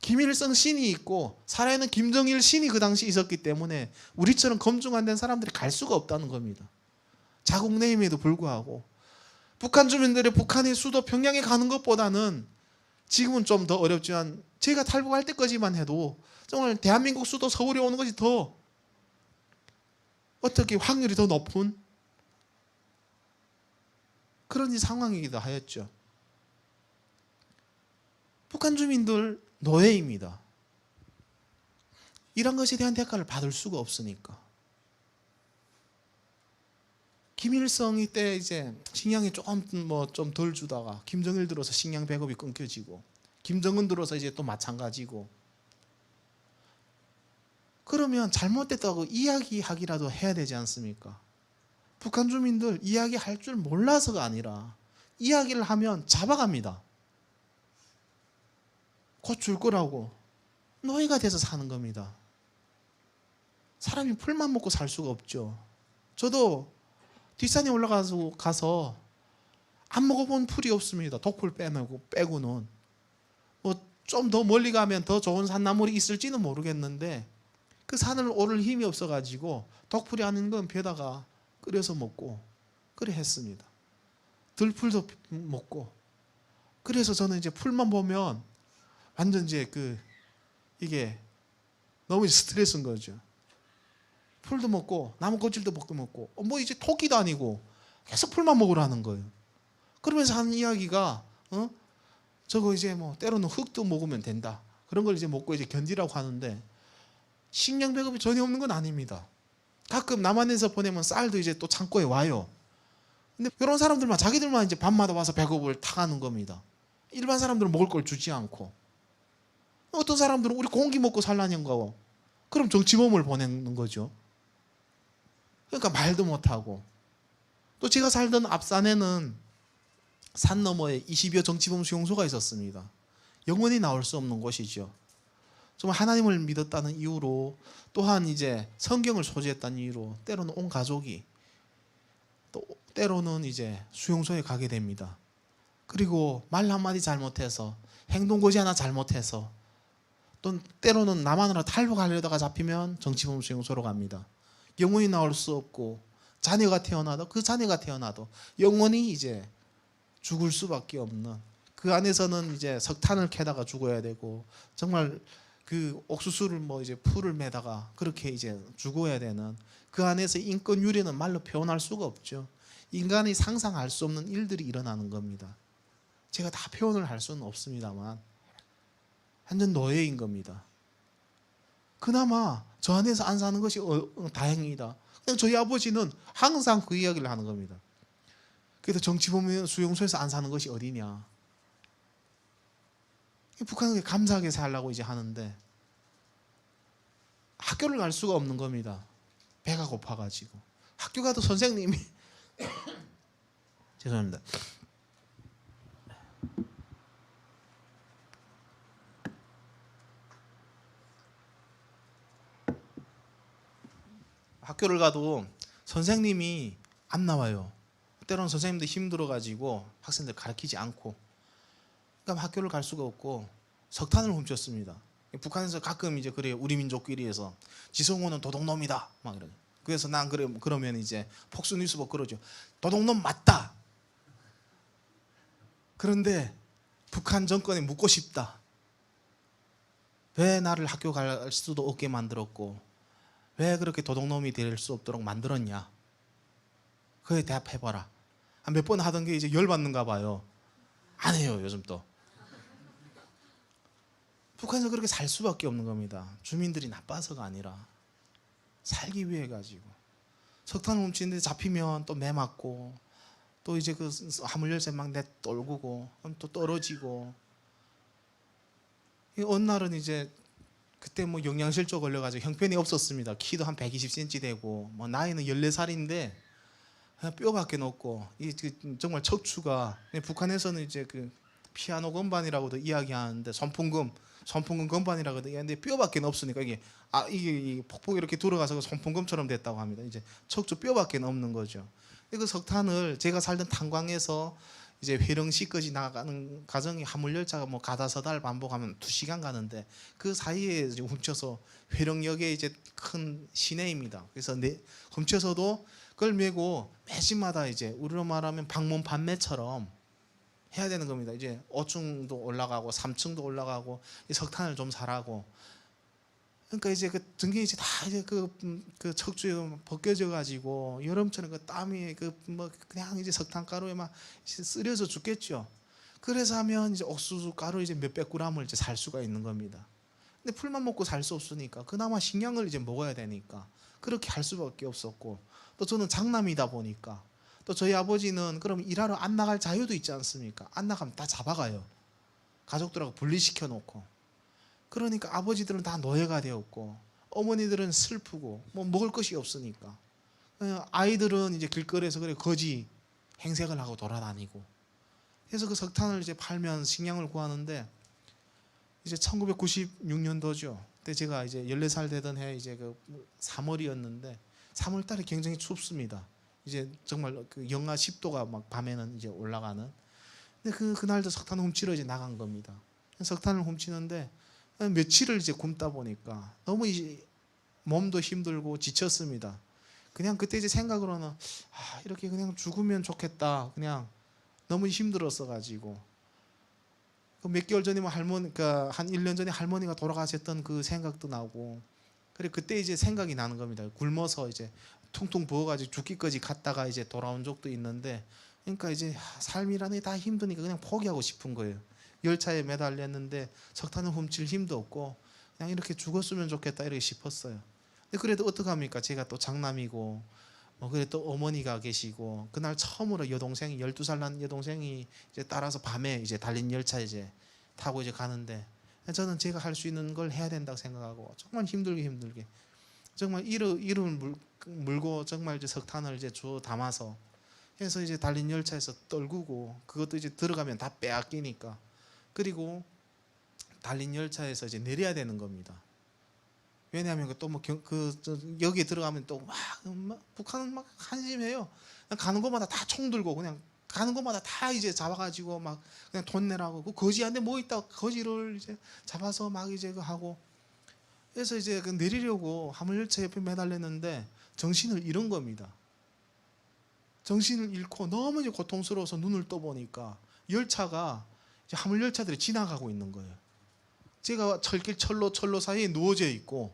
김일성 신이 있고 살아있는 김정일 신이 그 당시 있었기 때문에 우리처럼 검증 안 된 사람들이 갈 수가 없다는 겁니다. 자국 내임에도 불구하고 북한 주민들이 북한의 수도 평양에 가는 것보다는, 지금은 좀 더 어렵지만 제가 탈북할 때까지만 해도 정말 대한민국 수도 서울에 오는 것이 더 어떻게 확률이 더 높은 그런 상황이기도 하였죠. 북한 주민들 노예입니다. 이런 것에 대한 대가를 받을 수가 없으니까. 김일성이 때 이제 식량이 조금 뭐 좀 덜 주다가 김정일 들어서 식량 배급이 끊겨지고, 김정은 들어서 이제 또 마찬가지고. 그러면 잘못됐다고 이야기하기라도 해야 되지 않습니까? 북한 주민들 이야기할 줄 몰라서가 아니라 이야기를 하면 잡아갑니다. 곧 줄 거라고. 노예가 돼서 사는 겁니다. 사람이 풀만 먹고 살 수가 없죠. 저도 뒷산에 올라가서 안 먹어본 풀이 없습니다. 독풀 빼고는. 뭐 좀 더 멀리 가면 더 좋은 산나물이 있을지는 모르겠는데 그 산을 오를 힘이 없어가지고 독풀이 아닌 건 벼다가 끓여서 먹고 그래 했습니다. 들풀도 먹고. 그래서 저는 이제 풀만 보면 완전 이제 이게 너무 스트레스인 거죠. 풀도 먹고 나무 껍질도 먹고 뭐 이제 토끼도 아니고 계속 풀만 먹으라는 거예요. 그러면서 하는 이야기가 저거 이제 뭐 때로는 흙도 먹으면 된다. 그런 걸 이제 먹고 이제 견디라고 하는데 식량 배급이 전혀 없는 건 아닙니다. 가끔 남한에서 보내면 쌀도 이제 또 창고에 와요. 근데 이런 사람들만 자기들만 이제 밤마다 와서 배급을 타가는 겁니다. 일반 사람들은 먹을 걸 주지 않고. 어떤 사람들은 우리 공기 먹고 살라는 거고. 그럼 정치범을 보내는 거죠. 그러니까 말도 못하고. 또 제가 살던 앞산에는 산 너머에 20여 정치범 수용소가 있었습니다. 영원히 나올 수 없는 곳이죠. 정말 하나님을 믿었다는 이유로 또한 이제 성경을 소지했다는 이유로 때로는 온 가족이 또 때로는 이제 수용소에 가게 됩니다. 그리고 말 한마디 잘못해서 행동거지 하나 잘못해서 또 때로는 남한으로 탈북하려다가 잡히면 정치범 수용소로 갑니다. 영원히 나올 수 없고 자녀가 태어나도 영원히 이제 죽을 수밖에 없는 그 안에서는 이제 석탄을 캐다가 죽어야 되고 정말 그 옥수수를 뭐 이제 풀을 매다가 그렇게 이제 죽어야 되는 그 안에서 인권 유례는 말로 표현할 수가 없죠. 인간이 상상할 수 없는 일들이 일어나는 겁니다. 제가 다 표현을 할 수는 없습니다만 완전 노예인 겁니다. 그나마 저 안에서 안 사는 것이 다행이다. 그냥 저희 아버지는 항상 그 이야기를 하는 겁니다. 그래서 정치범 수용소에서 안 사는 것이 어디냐. 북한은 감사하게 살라고 이제 하는데 학교를 갈 수가 없는 겁니다. 배가 고파가지고. 학교 가도 선생님이 죄송합니다. 학교를 가도 선생님이 안 나와요. 때로는 선생님들 힘들어가지고 학생들 가르치지 않고. 그러니까 학교를 갈 수가 없고 석탄을 훔쳤습니다. 북한에서 가끔 이제 그래요. 우리 민족끼리에서 지성호는 도둑놈이다 막 이러고. 그래서 난 그러면 이제 폭스뉴스보 그러죠. 도둑놈 맞다. 그런데 북한 정권에 묻고 싶다. 왜 나를 학교 갈 수도 없게 만들었고 왜 그렇게 도둑놈이 될 수 없도록 만들었냐. 그에 대답해봐라. 몇 번 하던 게 이제 열받는가 봐요. 안 해요 요즘 또. 북한에서 그렇게 살 수밖에 없는 겁니다. 주민들이 나빠서가 아니라 살기 위해 가지고. 석탄 훔치는데 잡히면 또 매 맞고 또 이제 그 화물열쇠 막 내떨구고 그럼 또 떨어지고. 어느 날은 이제 그때 뭐 영양실조 걸려가지고 형편이 없었습니다. 키도 한 120cm 되고 뭐 나이는 14살인데 뼈밖에 없고 정말 척추가 북한에서는 이제 그 피아노 건반이라고도 이야기하는데 손풍금 건반이라고도 이야기하는데 뼈밖에 없으니까 이게 폭폭 이렇게 들어가서 손풍금처럼 됐다고 합니다. 이제 척추 뼈밖에 없는 거죠. 그 석탄을 제가 살던 탄광에서 이제 회령시까지 나가는 과정이 화물열차가 뭐 가다서달 반복하면 2시간 가는데 그 사이에 이제 훔쳐서 회령역에 이제 큰 시내입니다. 그래서 훔쳐서도 그걸 메고 매시마다 이제 우리로 말하면 방문 판매처럼 해야 되는 겁니다. 이제 5층도 올라가고 3층도 올라가고 석탄을 좀 사라고. 그러니까 이제 그 등에 이제 다 이제 그 척추에 벗겨져 가지고 여름철에 그 땀이 뭐 그냥 이제 석탄가루에 막 쓰려서 죽겠죠. 그래서 하면 이제 옥수수 가루 이제 몇백 그램을 이제 살 수가 있는 겁니다. 근데 풀만 먹고 살 수 없으니까 그나마 식량을 이제 먹어야 되니까 그렇게 할 수밖에 없었고, 또 저는 장남이다 보니까 또 저희 아버지는 그럼 일하러 안 나갈 자유도 있지 않습니까? 안 나가면 다 잡아가요. 가족들하고 분리시켜 놓고, 그러니까 아버지들은 다 노예가 되었고 어머니들은 슬프고 뭐 먹을 것이 없으니까 아이들은 이제 길거리에서 그래 거지 행색을 하고 돌아다니고. 그래서 그 석탄을 이제 팔면 식량을 구하는데, 이제 1996년도죠. 그때 제가 이제 14살 되던 해 이제 그 3월이었는데 3월 달에 굉장히 춥습니다. 이제 정말 그 영하 10도가 막 밤에는 이제 올라가는. 근데 그날도 석탄을 훔치러 이제 나간 겁니다. 석탄을 훔치는데 며칠을 이제 굶다 보니까 너무 이제 몸도 힘들고 지쳤습니다. 그냥 그때 이제 생각으로는 이렇게 그냥 죽으면 좋겠다. 그냥 너무 힘들었어 가지고. 몇 개월 전이면 그러니까 한 1년 전에 할머니가 돌아가셨던 그 생각도 나고. 그래 그때 이제 생각이 나는 겁니다. 굶어서 이제 퉁퉁 부어가지고 죽기까지 갔다가 이제 돌아온 적도 있는데, 그러니까 이제 삶이라는 게 다 힘드니까 그냥 포기하고 싶은 거예요. 열차에 매달렸는데 석탄을 훔칠 힘도 없고 그냥 이렇게 죽었으면 좋겠다 이렇게 싶었어요. 근데 그래도 어떡합니까? 제가 또 장남이고 그래 또 어머니가 계시고, 그날 처음으로 여동생이 12살 난 여동생이 이제 따라서 밤에 이제 달린 열차 이제 타고 이제 가는데, 저는 제가 할 수 있는 걸 해야 된다고 생각하고 정말 힘들게 정말 이름을 물고 정말 이제 석탄을 이제 주워 담아서 해서 이제 달린 열차에서 떨구고, 그것도 이제 들어가면 다 빼앗기니까. 그리고 달린 열차에서 이제 내려야 되는 겁니다. 왜냐하면 또 뭐 여기에 들어가면 또 막 북한은 막 한심해요. 가는 곳마다 다 총 들고 그냥 가는 곳마다 다 이제 잡아가지고 막 그냥 돈 내라고. 그 거지한테 뭐 있다 거지를 이제 잡아서 막 이제 그 하고. 그래서 이제 그 내리려고 화물열차 옆에 매달렸는데 정신을 잃은 겁니다. 정신을 잃고 너무 이제 고통스러워서 눈을 떠보니까 열차가 이제 화물열차들이 지나가고 있는 거예요. 제가 철길 철로 사이에 누워져 있고,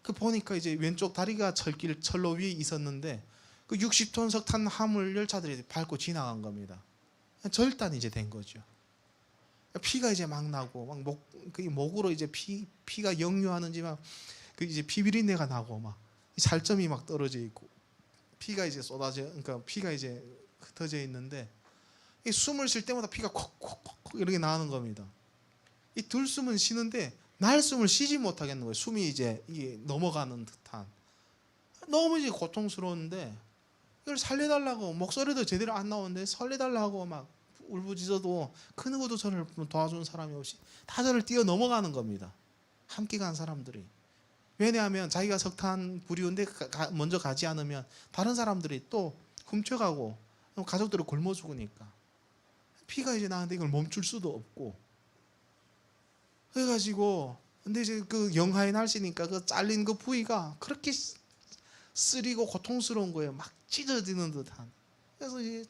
그 보니까 이제 왼쪽 다리가 철로 위에 있었는데 그 60톤 석탄 화물 열차들이 밟고 지나간 겁니다. 절단이 이제 된 거죠. 피가 이제 막 나고 막 목으로 이제 피가 역류하는지 막 그 이제 피비린내가 나고 막 살점이 막 떨어져 있고 피가 이제 그러니까 피가 이제 흩어져 있는데, 이 숨을 쉴 때마다 피가 콕콕콕 이렇게 나는 겁니다. 이 들숨은 쉬는데 날숨을 쉬지 못하겠는 거예요. 숨이 이제 이게 넘어가는 듯한. 너무 이제 고통스러운데 이걸 살려달라고, 목소리도 제대로 안 나오는데 살려달라고 막 울부짖어도 그 누구도 저를 도와주는 사람이 없이 다 저를 뛰어 넘어가는 겁니다. 함께 간 사람들이. 왜냐하면 자기가 석탄 부리운데 먼저 가지 않으면 다른 사람들이 또 훔쳐가고 가족들을 굶어 죽으니까. 피가 이제 나는데 이걸 멈출 수도 없고. 그래가지고 근데 이제 그 영하의 날씨니까 그 잘린 그 부위가 그렇게 쓰리고 고통스러운 거예요. 막 찢어지는 듯한. 그래서 이제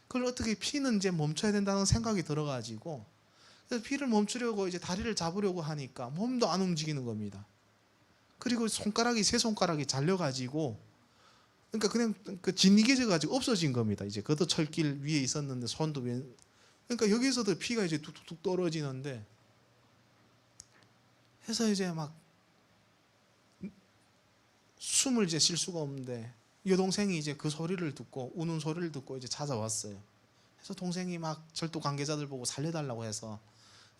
그걸 어떻게 피는 이제 멈춰야 된다는 생각이 들어가지고, 그래서 피를 멈추려고 이제 다리를 잡으려고 하니까 몸도 안 움직이는 겁니다. 그리고 세 손가락이 잘려가지고, 그러니까 그냥 그 진이겨져가지고 없어진 겁니다. 이제 그것도 철길 위에 있었는데 손도 그러니까 여기서도 피가 이제 툭툭툭 떨어지는데, 해서 이제 막 숨을 이제 쉴 수가 없는데 여동생이 이제 그 소리를 듣고 우는 소리를 듣고 이제 찾아왔어요. 그래서 동생이 막 철도 관계자들 보고 살려달라고 해서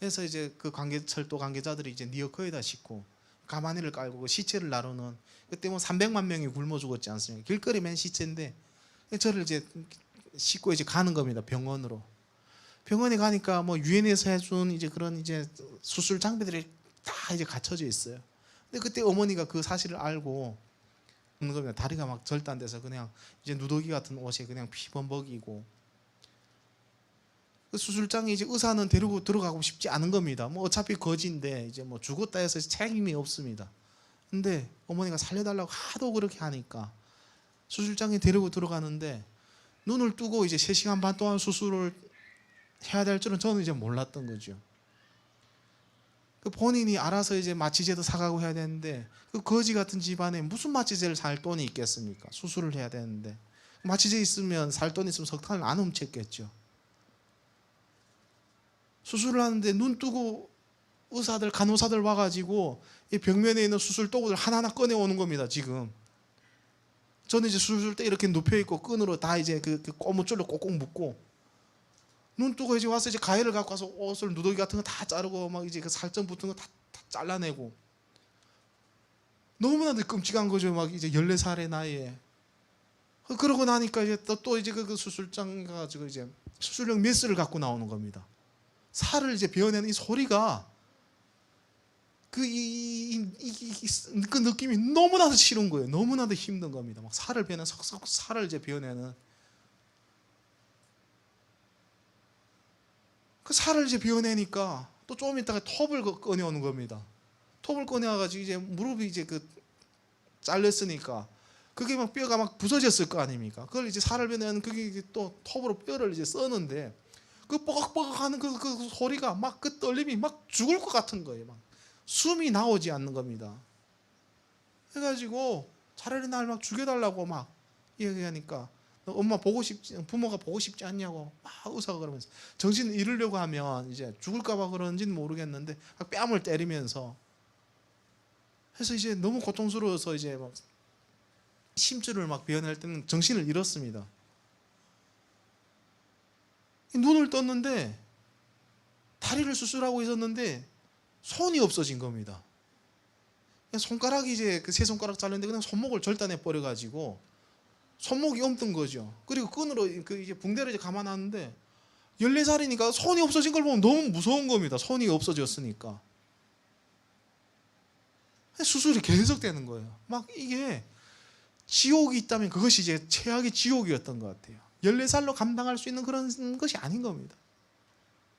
이제 그 철도 관계자들이 이제 니어커에다 싣고 가마니를 깔고 그 시체를 나르는, 그때 뭐 300만 명이 굶어 죽었지 않습니까? 길거리 맨 시체인데 저를 이제 싣고 이제 가는 겁니다. 병원으로. 병원에 가니까 뭐 유엔에서 해준 이제 그런 이제 수술 장비들이 다 이제 갖춰져 있어요. 근데 그때 어머니가 그 사실을 알고 없는 겁니다. 다리가 막 절단돼서 그냥 이제 누더기 같은 옷에 그냥 피범벅이고. 그 수술장에 이제 의사는 데리고 들어가고 싶지 않은 겁니다. 뭐 어차피 거지인데 이제 뭐 죽었다 해서 책임이 없습니다. 근데 어머니가 살려달라고 하도 그렇게 하니까 수술장에 데리고 들어가는데, 눈을 뜨고 이제 3시간 반 동안 수술을 해야 될 줄은 저는 이제 몰랐던 거죠. 그 본인이 알아서 이제 마취제도 사가고 해야 되는데 그 거지 같은 집안에 무슨 마취제를 살 돈이 있겠습니까? 수술을 해야 되는데 마취제 있으면 살 돈 있으면 석탄을 안 훔쳤겠죠. 수술을 하는데 눈 뜨고 의사들 간호사들 와가지고 이 벽면에 있는 수술 도구들 하나하나 꺼내오는 겁니다. 지금 저는 이제 수술 때 이렇게 눕혀 있고 끈으로 다 이제 그 고무줄로 꼭꼭 묶고 눈 뜨고 이제 와서 이제 가위를 갖고 와서 옷을 누더기 같은 거 다 자르고 막 이제 그 살점 붙은 거 다 잘라내고 너무나도 끔찍한 거죠. 막 이제 14살의 나이에. 그러고 나니까 이제 또 이제 그 수술장 가지고 이제 수술용 메스를 갖고 나오는 겁니다. 살을 이제 베어내는 이 소리가 그 느낌이 너무나도 싫은 거예요. 너무나도 힘든 겁니다. 막 살을 베는 석석 살을 이제 베어내는 그 살을 이제 베어내니까 또 조금 있다가 톱을 꺼내오는 겁니다. 톱을 꺼내와가지고 이제 무릎이 이제 그 잘렸으니까 그게 막 뼈가 막 부서졌을 거 아닙니까? 그걸 이제 살을 베내는 그게 또 톱으로 뼈를 이제 써는데 그 뻐걱뻐걱하는 그 소리가 막 그 떨림이 막 죽을 것 같은 거예요. 막 숨이 나오지 않는 겁니다. 해가지고 차라리 날 막 죽여달라고 막 얘기하니까 엄마 보고 싶지, 부모가 보고 싶지 않냐고 막 의사가 그러면서 정신 잃으려고 하면 이제 죽을까봐 그런지는 모르겠는데 막 뺨을 때리면서 해서 이제 너무 고통스러워서 이제 막 심줄을 막 베어낼 때는 정신을 잃었습니다. 눈을 떴는데 다리를 수술하고 있었는데 손이 없어진 겁니다. 손가락이 이제 그 세 손가락 잘랐는데 그냥 손목을 절단해 버려 가지고 손목이 없던 거죠. 그리고 끈으로 그 이제 붕대를 이제 감아놨는데 14살이니까 손이 없어진 걸 보면 너무 무서운 겁니다. 손이 없어졌으니까. 수술이 계속 되는 거예요. 막 이게 지옥이 있다면 그것이 이제 최악의 지옥이었던 것 같아요. 14살로 감당할 수 있는 그런 것이 아닌 겁니다.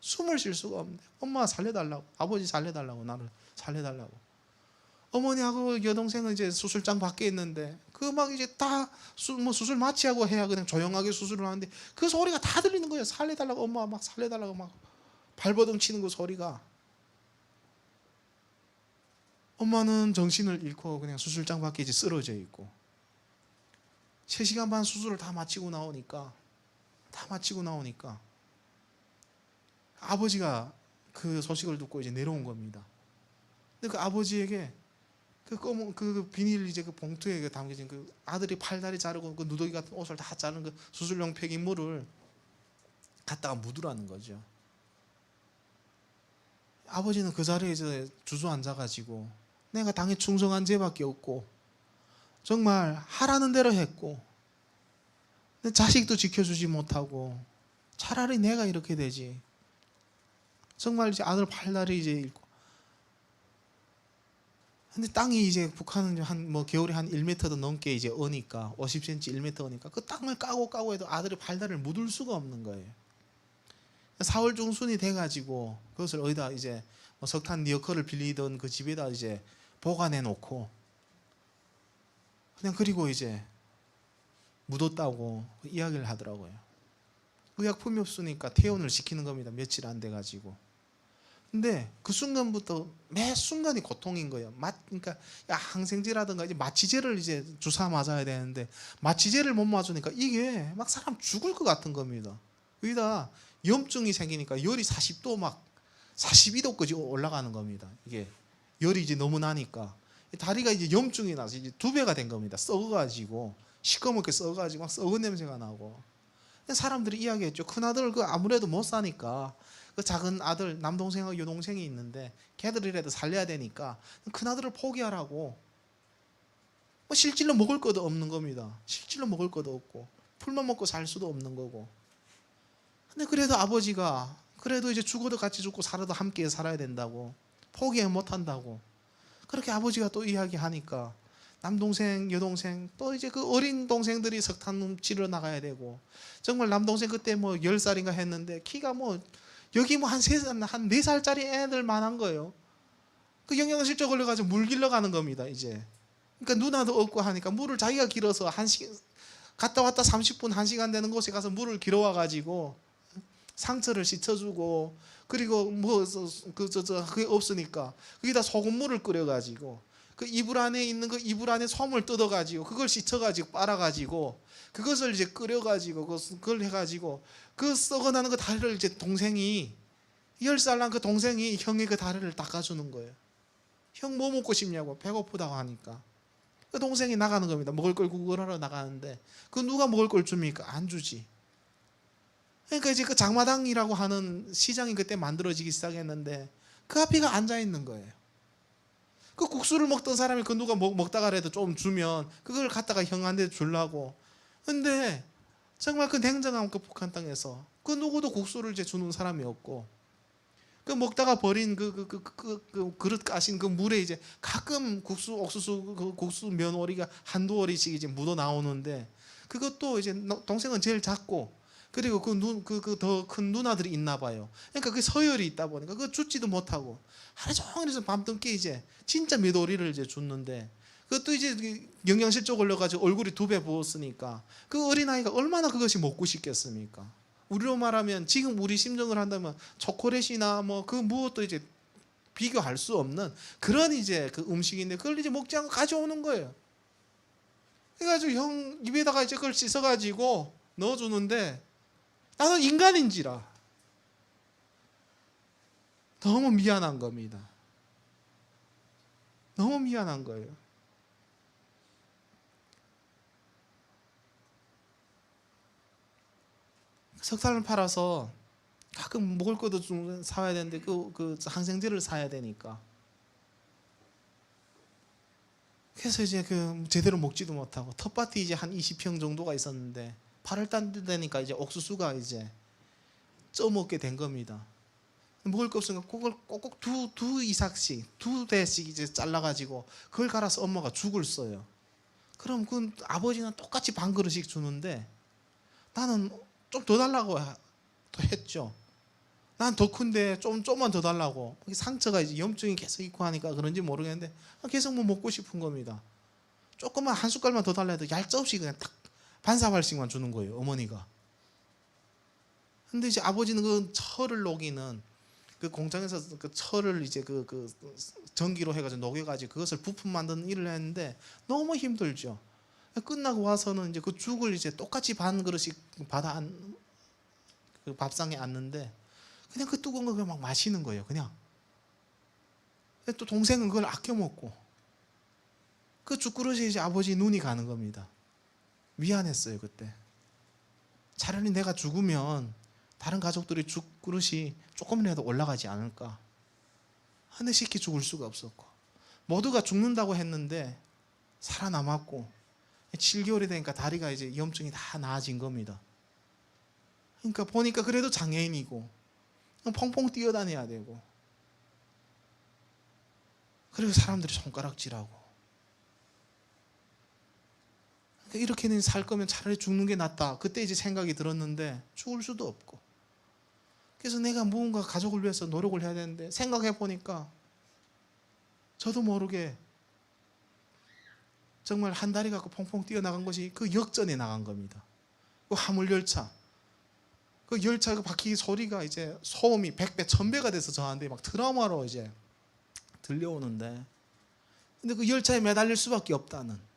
숨을 쉴 수가 없는데 엄마 살려달라고, 아버지 살려달라고, 나를 살려달라고. 어머니하고 여동생은 이제 수술장 밖에 있는데 그 막 이제 다 수술 마취하고 해야 그냥 조용하게 수술을 하는데 그 소리가 다 들리는 거예요. 살려달라고, 엄마 막 살려달라고 막 발버둥 치는 그 소리가. 엄마는 정신을 잃고 그냥 수술장 밖에 이제 쓰러져 있고 3시간 반 수술을 다 마치고 나오니까 아버지가 그 소식을 듣고 이제 내려온 겁니다. 근데 그 아버지에게 그 검은 그 비닐 이제 그 봉투에 담겨진 그 아들이 팔다리 자르고 그 누더기 같은 옷을 다 자른 그 수술용 폐기물을 갖다가 묻으라는 거죠. 아버지는 그 자리에 이제 주저앉아가지고 내가 당에 충성한 죄밖에 없고 정말 하라는 대로 했고 내 자식도 지켜주지 못하고 차라리 내가 이렇게 되지. 정말 이제 아들 팔다리 이제 잃고. 근데 땅이 이제 북한은 한 뭐 겨울에 한 1m도 넘게 이제 어니까 50cm 1m 어니까 그 땅을 까고 해도 아들이 팔다리를 묻을 수가 없는 거예요. 4월 중순이 돼가지고 그것을 어디다 이제 뭐 석탄 리어커를 빌리던 그 집에다 이제 보관해 놓고 그냥 그리고 이제 묻었다고 이야기를 하더라고요. 의약품이 없으니까 퇴원을 시키는 겁니다. 며칠 안 돼가지고. 근데 그 순간부터 매 순간이 고통인 거예요. 그러니까 항생제라든가 이제 마취제를 이제 주사 맞아야 되는데 마취제를 못 맞으니까 이게 막 사람 죽을 것 같은 겁니다. 여기다 염증이 생기니까 열이 40도 막 42도까지 올라가는 겁니다. 이게 열이 이제 너무 나니까 다리가 이제 염증이 나서 이제 2배가 된 겁니다. 썩어가지고 시커멓게 썩어가지고 막 썩은 냄새가 나고. 사람들이 이야기했죠. 큰 아들 그 아무래도 못 사니까 그 작은 아들 남동생하고 여동생이 있는데 걔들이라도 살려야 되니까 큰 아들을 포기하라고. 뭐 실질로 먹을 것도 없는 겁니다. 실질로 먹을 것도 없고 풀만 먹고 살 수도 없는 거고. 근데 그래도 아버지가 그래도 이제 죽어도 같이 죽고 살아도 함께 살아야 된다고 포기 못 한다고 그렇게 아버지가 또 이야기하니까 남동생 여동생 또 이제 그 어린 동생들이 석탄 치러 나가야 되고 정말 남동생 그때 뭐 10살인가 했는데 키가 뭐 여기 뭐 한 4살짜리 애들만 한 거예요. 그 영양실조 걸려가지고 물 길러 가는 겁니다 이제. 그러니까 누나도 없고 하니까 물을 자기가 길어서 갔다 왔다 30분 1시간 되는 곳에 가서 물을 길어 와가지고 상처를 씻어주고 그리고 뭐 그게 없으니까 거기다 소금물을 끓여가지고 그 이불 안에 있는 그 이불 안에 솜을 뜯어가지고 그걸 씻어가지고 빨아가지고 그것을 이제 끓여가지고 그걸 해가지고 그 썩어나는 그 다리를 이제 동생이 10살 난 그 동생이 형의 그 다리를 닦아주는 거예요. 형 뭐 먹고 싶냐고 배고프다고 하니까 그 동생이 나가는 겁니다. 먹을 걸 구걸하러 나가는데 그 누가 먹을 걸 줍니까? 안 주지. 그러니까 이제 그 장마당이라고 하는 시장이 그때 만들어지기 시작했는데 그 앞에가 앉아 있는 거예요. 그 국수를 먹던 사람이 그 누가 먹다가라도 좀 주면 그걸 갖다가 형한테 주려고. 근데 정말 그 냉정한 그 북한 땅에서 그 누구도 국수를 이제 주는 사람이 없고, 그 먹다가 버린 그 그릇 까신 그 물에 이제 가끔 국수 옥수수 그 국수 면오리가 한두 오리씩 이제 묻어 나오는데, 그것도 이제 동생은 제일 작고, 그리고 그 더 큰 누나들이 있나 봐요. 그러니까 그 서열이 있다 보니까 그거 줍지도 못하고 하루 종일 밤늦게 이제 진짜 메도리를 이제 줬는데, 그것도 이제 영양실조 걸려가지고 얼굴이 2배 부었으니까 그 어린아이가 얼마나 그것이 먹고 싶겠습니까? 우리로 말하면 지금 우리 심정을 한다면 초콜릿이나 뭐 그 무엇도 이제 비교할 수 없는 그런 이제 그 음식인데, 그걸 이제 먹지 않고 가져오는 거예요. 그래가지고 형 입에다가 이제 그걸 씻어가지고 넣어주는데, 나는 인간인지라 너무 미안한 겁니다. 너무 미안한 거예요. 석탄을 팔아서 가끔 먹을 것도 좀 사와야 되는데 그 항생제를 사야 되니까, 그래서 이제 그 제대로 먹지도 못하고 텃밭이 이제 한 20평 정도가 있었는데 8월 달 되니까 이제 옥수수가 이제 쪄먹게 된 겁니다. 먹을 거 없으니까 그걸 꼭꼭 두 이삭씩 2대씩 이제 잘라가지고 그걸 갈아서 엄마가 죽을 써요. 그럼 그 아버지는 똑같이 반 그릇씩 주는데 나는 좀 더 달라고 또 했죠. 난 더 큰데 좀만 더 달라고. 상처가 이제 염증이 계속 있고 하니까 그런지 모르겠는데 계속 뭐 먹고 싶은 겁니다. 조금만 한 숟갈만 더 달라 해도 얄짤없이 그냥 딱 반사발씩만 주는 거예요, 어머니가. 근데 이제 아버지는 그 철을 녹이는 그 공장에서 그 철을 이제 그 전기로 해가지고 녹여가지고 그것을 부품 만드는 일을 했는데 너무 힘들죠. 끝나고 와서는 이제 그 죽을 이제 똑같이 반 그릇씩 그 밥상에 앉는데 그냥 그 뜨거운 거 그냥 막 마시는 거예요, 그냥. 또 동생은 그걸 아껴 먹고, 그 죽그릇에 이제 아버지 눈이 가는 겁니다. 미안했어요, 그때. 차라리 내가 죽으면 다른 가족들이 죽그릇이 조금이라도 올라가지 않을까. 근데 쉽게 죽을 수가 없었고, 모두가 죽는다고 했는데 살아남았고, 7개월이 되니까 다리가 이제 염증이 다 나아진 겁니다. 그러니까 보니까 그래도 장애인이고 펑펑 뛰어다녀야 되고, 그리고 사람들이 손가락질하고, 그러니까 이렇게는 살 거면 차라리 죽는 게 낫다. 그때 이제 생각이 들었는데 죽을 수도 없고, 그래서 내가 무언가 가족을 위해서 노력을 해야 되는데 생각해 보니까 저도 모르게 정말 한 다리 갖고 펑펑 뛰어나간 것이 그 역전에 나간 겁니다. 그 화물열차, 그 열차 그 바퀴 소리가 이제 소음이 100배, 1000배가 돼서 저한테 막 트라우마로 이제 들려오는데, 근데 그 열차에 매달릴 수밖에 없다는,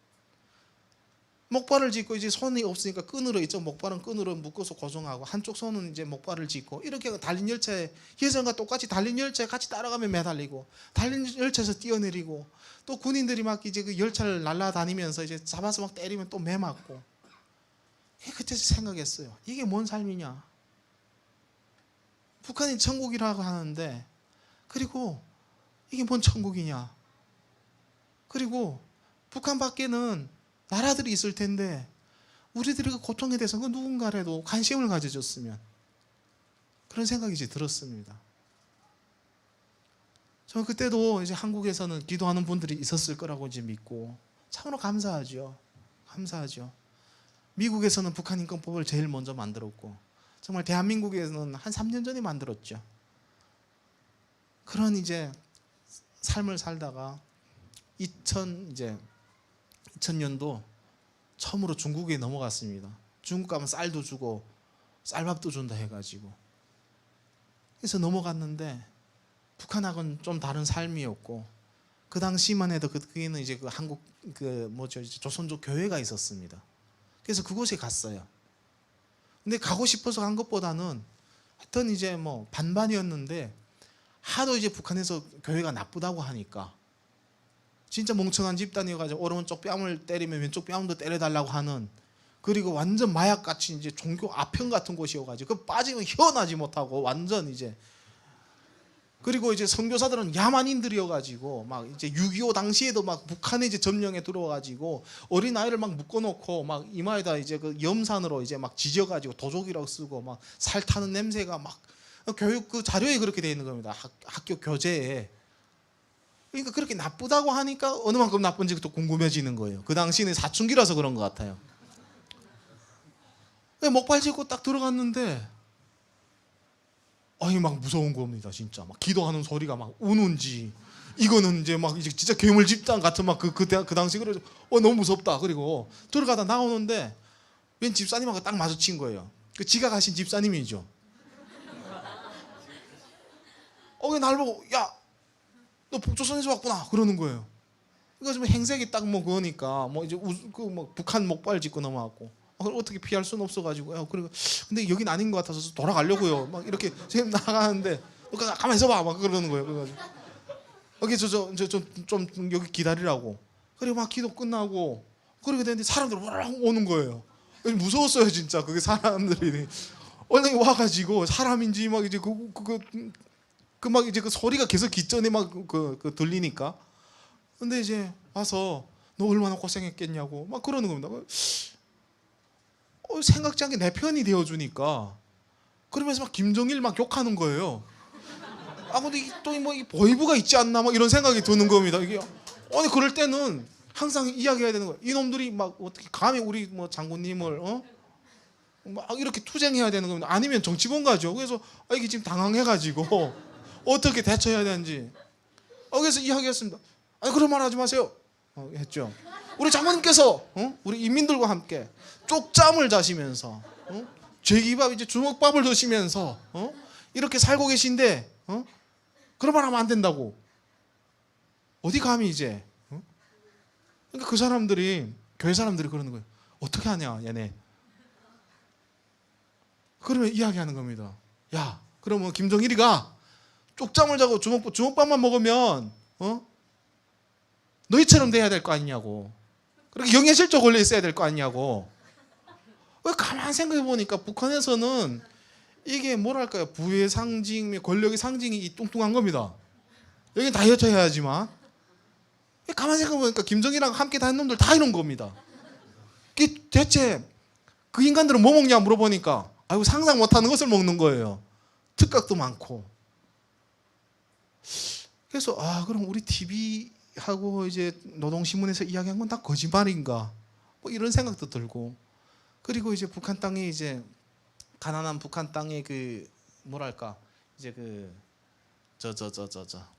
목발을 짚고 이제 손이 없으니까 끈으로, 이쪽 목발은 끈으로 묶어서 고정하고 한쪽 손은 이제 목발을 짚고, 이렇게 달린 열차에 예전과 똑같이 달린 열차에 같이 따라가며 매달리고, 달린 열차에서 뛰어내리고, 또 군인들이 막 이제 그 열차를 날아다니면서 이제 잡아서 막 때리면 또 매 맞고. 그때 생각했어요. 이게 뭔 삶이냐. 북한이 천국이라고 하는데, 그리고 이게 뭔 천국이냐. 그리고 북한 밖에는 나라들이 있을 텐데 우리들이 그 고통에 대해서 그 누군가라도 관심을 가져줬으면, 그런 생각이 이제 들었습니다. 저 그때도 이제 한국에서는 기도하는 분들이 있었을 거라고 이제 믿고 참으로 감사하죠. 감사하죠. 미국에서는 북한 인권법을 제일 먼저 만들었고, 정말 대한민국에서는 한 3년 전에 만들었죠. 그런 이제 삶을 살다가 2000년도 처음으로 중국에 넘어갔습니다. 중국 가면 쌀도 주고 쌀밥도 준다 해가지고. 그래서 넘어갔는데 북한하고는 좀 다른 삶이었고, 그 당시만 해도 그게는 이제 그 한국 조선족 교회가 있었습니다. 그래서 그곳에 갔어요. 근데 가고 싶어서 간 것보다는 하여튼 이제 뭐 반반이었는데, 하도 이제 북한에서 교회가 나쁘다고 하니까 진짜 멍청한 집단이어가지고 오른쪽 뺨을 때리면 왼쪽 뺨도 때려달라고 하는 그리고 완전 마약같이 이제 종교 아편 같은 곳이어가지고 그 빠지면 헤어나지 못하고 완전 이제. 그리고 이제 선교사들은 야만인들이어가지고 막 이제 6.25 당시에도 막 북한에 이제 점령에 들어와가지고 어린 아이를 막 묶어놓고 막 이마에다 이제 그 염산으로 이제 막 지져가지고 도적이라고 쓰고 막 살 타는 냄새가 막 교육 그 자료에 그렇게 돼 있는 겁니다. 학교 교재에. 그러니까 그렇게 나쁘다고 하니까 어느 만큼 나쁜지 또 궁금해지는 거예요. 그 당시는 사춘기라서 그런 것 같아요. 목발 짚고 딱 들어갔는데 아니 막 무서운 겁니다. 진짜 막 기도하는 소리가 막 우는지 이거는 이제 막 이제 진짜 괴물 집단 같은 막 그 당시 그래 너무 무섭다. 그리고 들어가다 나오는데 웬 집사님하고 딱 마주친 거예요. 그 지가 가신 집사님이죠. 날 보고 야 너 북조선에서 왔구나 그러는 거예요. 그러니까 좀 행색이 딱 뭐 그거니까 뭐 이제 그 뭐 북한 목발 짚고 넘어왔고 어떻게 피할 수는 없어가지고 그리고 근데 여긴 아닌 것 같아서 돌아가려고요. 막 이렇게 지금 나가는데 가만히 있어봐 막 그러는 거예요. 그래가지고 여기 좀 여기 기다리라고. 그리고 막 기도 끝나고 그러게 되는데 사람들 와락 오는 거예요. 무서웠어요 진짜. 그게 사람들이 얼른 와가지고 사람인지 막 이제 막 이제 그 소리가 계속 귓전에 막 그 들리니까. 근데 이제 와서 너 얼마나 고생했겠냐고 막 그러는 겁니다. 생각지 않게 내 편이 되어주니까 그러면서 막 김정일 막 욕하는 거예요. 근데 또 뭐 보이부가 있지 않나 막 이런 생각이 드는 겁니다. 이게 아니 그럴 때는 항상 이야기해야 되는 거예요. 이놈들이 막 어떻게 감히 우리 뭐 장군님을 막 이렇게 투쟁해야 되는 겁니다. 아니면 정치본 가죠. 그래서 이게 지금 당황해가지고 어떻게 대처해야 되는지 그래서 이야기했습니다. 아니 그런 말 하지 마세요. 했죠. 우리 장모님께서 우리 인민들과 함께 쪽잠을 자시면서 죄기밥 이제 주먹밥을 드시면서 이렇게 살고 계신데 그런 말 하면 안 된다고. 어디 감히 이제 그러니까 그 사람들이 교회 사람들이 그러는 거예요. 어떻게 하냐 얘네. 그러면 이야기하는 겁니다. 야 그러면 김정일이가 쪽잠을 자고 주먹밥만 먹으면 너희처럼 돼야 될 거 아니냐고. 그렇게 영양실조 걸려 있어야 될 거 아니냐고. 가만 생각해 보니까 북한에서는 이게 뭐랄까요, 부의 상징, 권력의 상징이 이 뚱뚱한 겁니다. 여기 다이어트 해야지만. 가만 생각해 보니까 김정일이랑 함께 다닌 놈들 다 이런 겁니다. 대체 그 인간들은 뭐 먹냐 물어보니까 상상 못하는 것을 먹는 거예요. 특각도 많고. 그래서 그럼 우리 TV하고 이제 노동신문에서 이야기한 건 다 거짓말인가 뭐 이런 생각도 들고. 그리고 이제 북한 땅에 이제 가난한 북한 땅에 그 뭐랄까 이제 그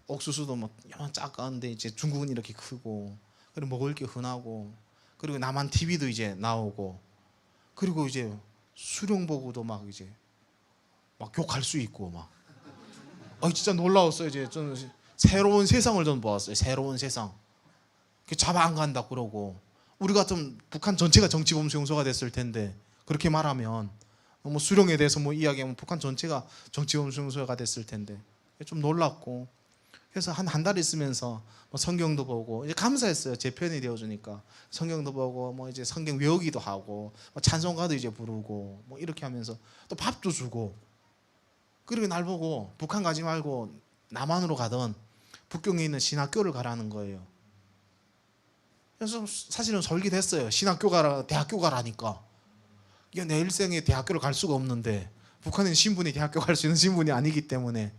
옥수수도 뭐 작은데 이제 중국은 이렇게 크고 그리고 먹을 게 흔하고 그리고 남한 TV도 이제 나오고 그리고 이제 수령보고도 막 이제 막 욕할 수 있고 막 진짜 놀라웠어요. 이제 저는 새로운 세상을 좀 보았어요. 새로운 세상. 잡아 안 간다 그러고 우리 같으면 북한 전체가 정치범 수용소가 됐을 텐데 그렇게 말하면 뭐 수령에 대해서 뭐 이야기하면 북한 전체가 정치범 수용소가 됐을 텐데 좀 놀랐고. 그래서 한 달 있으면서 뭐 성경도 보고 이제 감사했어요. 제 편이 되어주니까 성경도 보고 뭐 이제 성경 외우기도 하고 뭐 찬송가도 이제 부르고 뭐 이렇게 하면서 또 밥도 주고. 그리고 날 보고 북한 가지 말고 남한으로 가던 북경에 있는 신학교를 가라는 거예요. 그래서 사실은 설계됐어요. 신학교 가라, 대학교 가라니까. 이게 내 일생에 대학교를 갈 수가 없는데 북한에 신분이 대학교 갈 수 있는 신분이 아니기 때문에.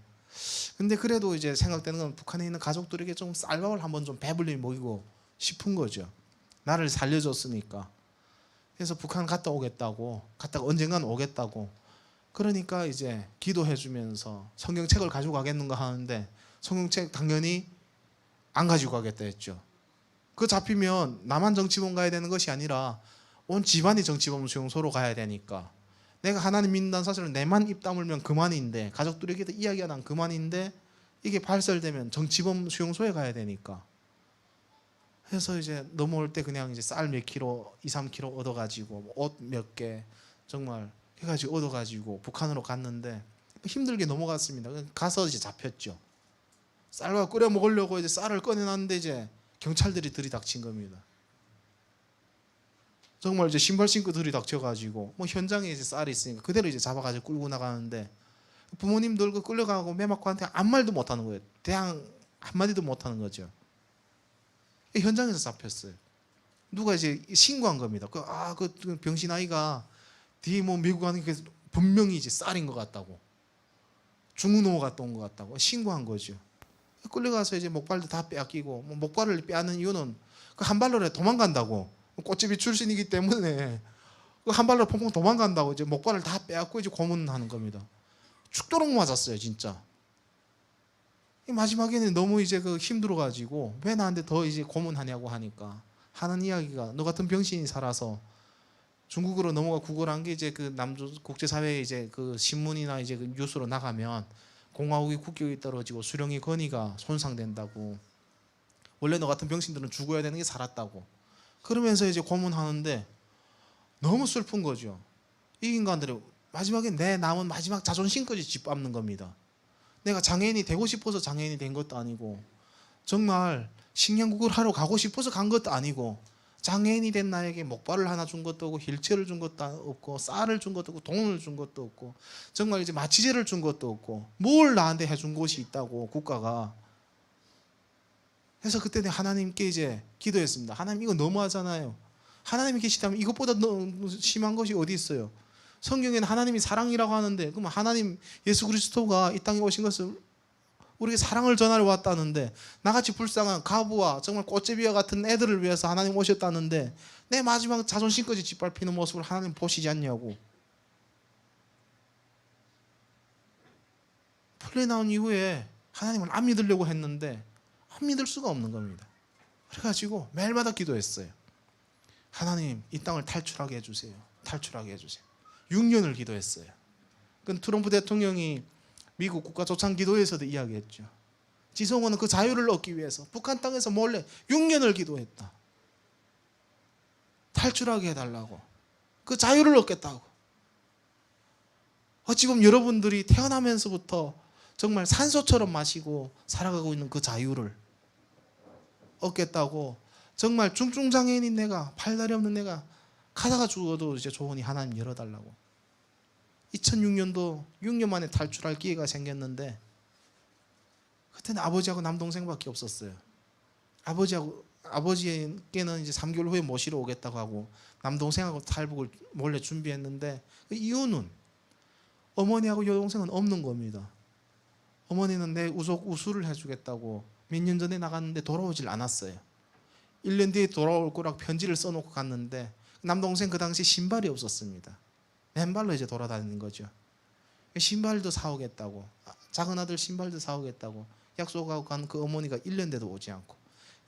근데 그래도 이제 생각되는 건 북한에 있는 가족들에게 좀 쌀밥을 한번 좀 배불리 먹이고 싶은 거죠. 나를 살려줬으니까. 그래서 북한 갔다 오겠다고, 갔다가 언젠간 오겠다고. 그러니까 이제 기도해 주면서 성경책을 가지고 가겠는가 하는데 성경책 당연히 안 가지고 가겠다 했죠. 그 잡히면 남한 정치범 가야 되는 것이 아니라 온 집안이 정치범 수용소로 가야 되니까 내가 하나님 믿는다는 사실은 내만 입 다물면 그만인데 가족들에게도 이야기가 난 그만인데 이게 발설되면 정치범 수용소에 가야 되니까. 그래서 이제 넘어올 때 그냥 이제 쌀 몇 킬로, 2, 3킬로 얻어가지고 옷 몇 개 정말 해가지고 얻어가지고 북한으로 갔는데 힘들게 넘어갔습니다. 가서 이제 잡혔죠. 쌀과 끓여 먹으려고 이제 쌀을 꺼내놨는데 이제 경찰들이 들이닥친 겁니다. 정말 이제 신발 신고 들이닥쳐가지고 뭐 현장에 이제 쌀이 있으니까 그대로 이제 잡아가지고 끌고 나가는데 부모님들 그 끌려가고 매맞고한테 아무 말도 못하는 거예요. 대항 한마디도 못하는 거죠. 현장에서 잡혔어요. 누가 이제 신고한 겁니다. 그 병신 아이가 뒤에 뭐 미국 가는 게 분명히 이제 쌀인 것 같다고, 중후노 갔다 온 것 같다고 신고한 거죠. 끌려가서 이제 목발도 다 빼앗기고, 뭐 목발을 빼앗는 이유는 그 한 발로 도망간다고, 꽃집이 출신이기 때문에 그 한 발로 퐁퐁 도망간다고 이제 목발을 다 빼앗고 이제 고문하는 겁니다. 죽도록 맞았어요, 진짜. 마지막에는 너무 이제 그 힘들어가지고 왜 나한테 더 이제 고문하냐고 하니까 하는 이야기가, 너 같은 병신이 살아서 중국으로 넘어가 구걸한 게 이제 그 남조 국제사회에 이제 그 신문이나 이제 그 뉴스로 나가면 공화국이 국격이 떨어지고 수령의 권위가 손상된다고. 원래 너 같은 병신들은 죽어야 되는 게 살았다고. 그러면서 이제 고문하는데 너무 슬픈 거죠. 이 인간들이 마지막에 내 남은 마지막 자존심까지 짓밟는 겁니다. 내가 장애인이 되고 싶어서 장애인이 된 것도 아니고, 정말 식량국을 하러 가고 싶어서 간 것도 아니고, 장애인이 된 나에게 목발을 하나 준 것도 없고, 휠체어를 준 것도 없고, 쌀을 준 것도 없고, 돈을 준 것도 없고, 정말 이제 마취제를 준 것도 없고, 뭘 나한테 해준 것이 있다고 국가가. 그래서 그때 내가 하나님께 이제 기도했습니다. 하나님, 이거 너무하잖아요. 하나님이 계시다면 이것보다 심한 것이 어디 있어요? 성경에는 하나님이 사랑이라고 하는데, 그럼 하나님 예수 그리스도가 이 땅에 오신 것을 우리에게 사랑을 전하러 왔다는데, 나같이 불쌍한 가부와 정말 꽃제비와 같은 애들을 위해서 하나님 오셨다는데 내 마지막 자존심까지 짓밟히는 모습을 하나님 보시지 않냐고. 플레이 나온 이후에 하나님을 안 믿으려고 했는데 안 믿을 수가 없는 겁니다. 그래가지고 매일마다 기도했어요. 하나님, 이 땅을 탈출하게 해주세요. 탈출하게 해주세요. 6년을 기도했어요. 그 트럼프 대통령이 미국 국가조창기도회에서도 이야기했죠. 지성호는 그 자유를 얻기 위해서 북한 땅에서 몰래 6년을 기도했다. 탈출하게 해달라고. 그 자유를 얻겠다고. 어찌 보면 여러분들이 태어나면서부터 정말 산소처럼 마시고 살아가고 있는 그 자유를 얻겠다고, 정말 중증장애인인 내가, 팔다리 없는 내가 가다가 죽어도 이제 조언이 하나님 열어달라고. 2006년도 6년 만에 탈출할 기회가 생겼는데, 그때는 아버지하고 남동생밖에 없었어요. 아버지께는 이제 3개월 후에 모시러 오겠다고 하고 남동생하고 탈북을 몰래 준비했는데, 그 이유는 어머니하고 여동생은 없는 겁니다. 어머니는 내 우수를 해주겠다고 몇 년 전에 나갔는데 돌아오질 않았어요. 1년 뒤에 돌아올 거라고 편지를 써놓고 갔는데, 남동생 그 당시 신발이 없었습니다. 맨발로 이제 돌아다니는 거죠. 신발도 사오겠다고, 작은 아들 신발도 사오겠다고 약속하고 간 그 어머니가 1년 돼도 오지 않고,